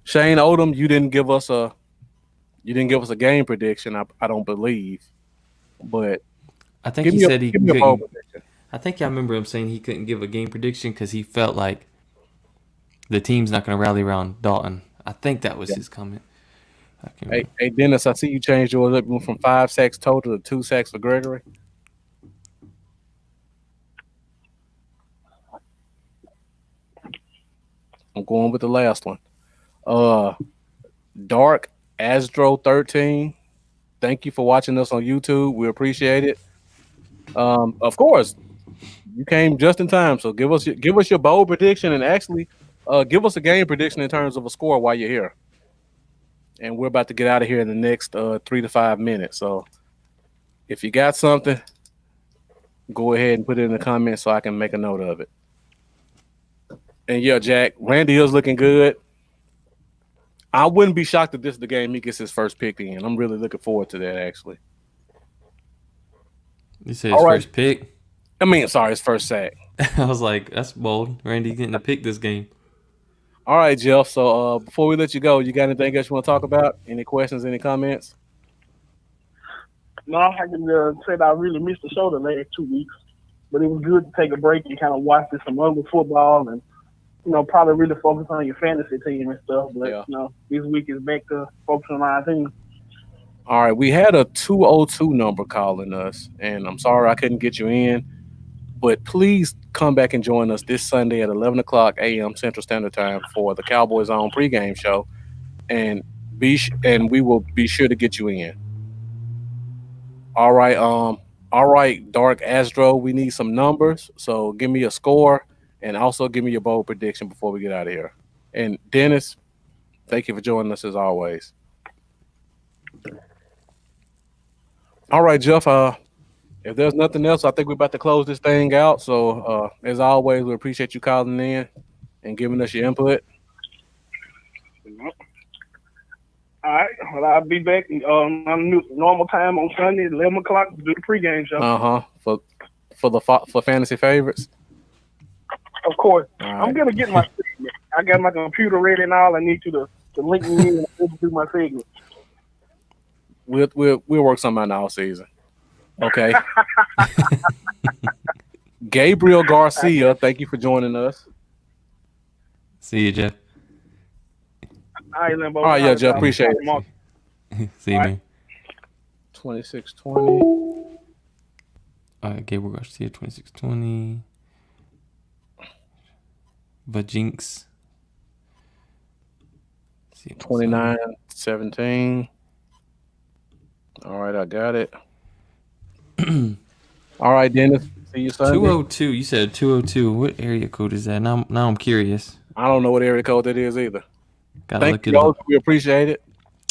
Shane Odom, you didn't give us a game prediction. I don't believe, but I think he said he give me a bold couldn't. prediction. I think I remember him saying he couldn't give a game prediction because he felt like the team's not going to rally around Dalton. I think that was his comment. Hey, Dennis, I see you changed yours up from 5 sacks total to 2 sacks for Gregory. I'm going with the last one. Dark Astro 13. Thank you for watching us on YouTube. We appreciate it. Of course, you came just in time. So give us your bold prediction and actually give us a game prediction in terms of a score while you're here. And we're about to get out of here in the next 3 to 5 minutes. So if you got something, go ahead and put it in the comments so I can make a note of it. And yeah, Jack, Randy Hill's looking good. I wouldn't be shocked if this is the game he gets his first pick in. I'm really looking forward to that, actually. You said his first pick? I mean, sorry, his first sack. I was like, that's bold. Randy getting to pick this game. All right, Jeff. So before we let you go, you got anything else you want to talk about? Any questions, any comments? No, I can say that I really missed the show the last 2 weeks. But it was good to take a break and kind of watch some other football and, probably really focus on your fantasy team and stuff. But, this week is back to focus on our team. All right. We had a 202 number calling us, and I'm sorry I couldn't get you in. But please come back and join us this Sunday at 11 o'clock a.m. Central Standard Time for the Cowboy Zone pregame show. And we will be sure to get you in. All right, Dark Astro, we need some numbers. So give me a score and also give me your bold prediction before we get out of here. And Dennis, thank you for joining us as always. All right, Jeff, If there's nothing else, I think we're about to close this thing out. So, as always, we appreciate you calling in and giving us your input. All right. Well, I'll be back on normal time on Sunday, 11 o'clock, to do the pregame show. For fantasy favorites. Of course. All right. I'm going to get my segment. I got my computer ready and all. I need you to link me in and do my segment. We'll work something out in all season. Okay. Gabriel Garcia, thank you for joining us. See you, Jeff. All right, Limbo. All right, yeah, Jeff, appreciate it. See you, man. 2620. All right, Gabriel Garcia, 2620. Vajinx. 2917. All right, I got it. All right, Dennis. See you Sunday. 202. You said 202. What area code is that? Now I'm curious. I don't know what area code that is either. Gotta Thank you, y'all. We appreciate it.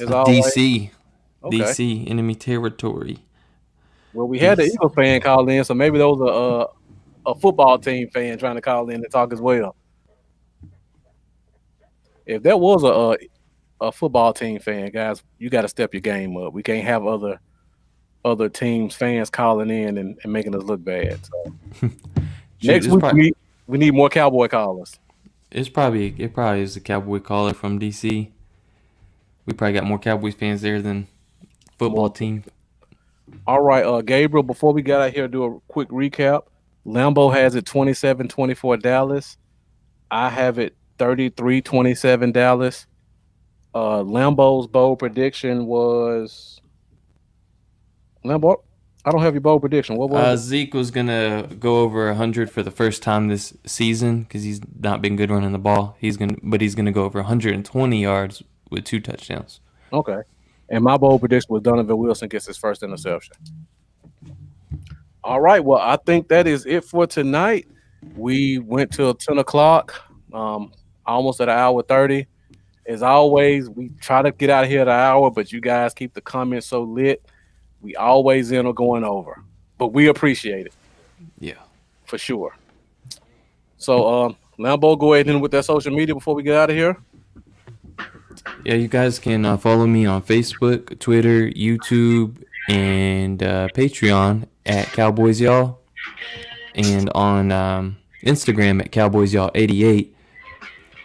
As always. DC. Okay. DC, enemy territory. Well, we had the Eagles fan call in, so maybe those are a football team fan trying to call in and talk as well. If there was a football team fan, guys, you got to step your game up. We can't have other teams' fans calling in and making us look bad. So next week we need more Cowboy callers. It probably is a Cowboy caller from DC. We probably got more Cowboys fans there than football team. All right, Gabriel, before we get out here, do a quick recap. Lambo has it 27-24 Dallas. I have it 33-27 Dallas. Lambo's bold prediction was Lambo. I don't have your bold prediction. What was Zeke was gonna go over 100 for the first time this season because he's not been good running the ball. He's gonna go over 120 yards with 2 touchdowns. Okay. And my bold prediction was Donovan Wilson gets his first interception. All right. Well, I think that is it for tonight. We went till 10 o'clock, almost at an hour 30. As always, we try to get out of here at an hour, but you guys keep the comments so lit. We always end up going over. But we appreciate it. Yeah. For sure. So, Lambo, go ahead and with that social media before we get out of here. Yeah, you guys can follow me on Facebook, Twitter, YouTube, and Patreon at Cowboys Y'all, and on Instagram at Cowboys Y'all 88.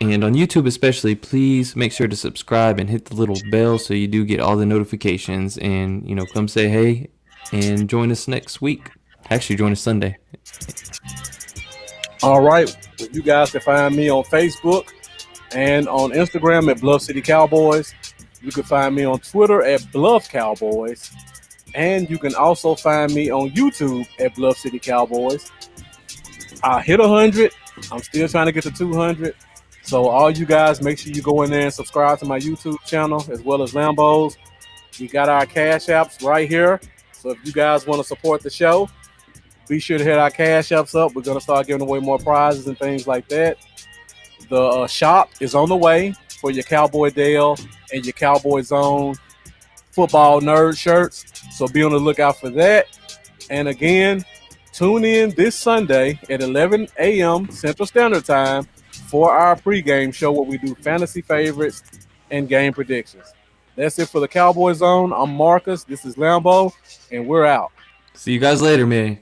And on YouTube especially, please make sure to subscribe and hit the little bell so you do get all the notifications. And, come say hey and join us next week. Actually, join us Sunday. All right. Well, you guys can find me on Facebook and on Instagram at Bluff City Cowboys. You can find me on Twitter at Bluff Cowboys. And you can also find me on YouTube at Bluff City Cowboys. I hit 100. I'm still trying to get to 200. So all you guys, make sure you go in there and subscribe to my YouTube channel as well as Lambo's. We got our Cash Apps right here. So if you guys want to support the show, be sure to hit our Cash Apps up. We're going to start giving away more prizes and things like that. The shop is on the way for your Cowboy Dale and your Cowboy Zone football nerd shirts. So be on the lookout for that. And again, tune in this Sunday at 11 a.m. Central Standard Time for our pregame show where we do fantasy favorites and game predictions. That's it for the Cowboy Zone. I'm Marcus. This is Lambo, and we're out. See you guys later, man.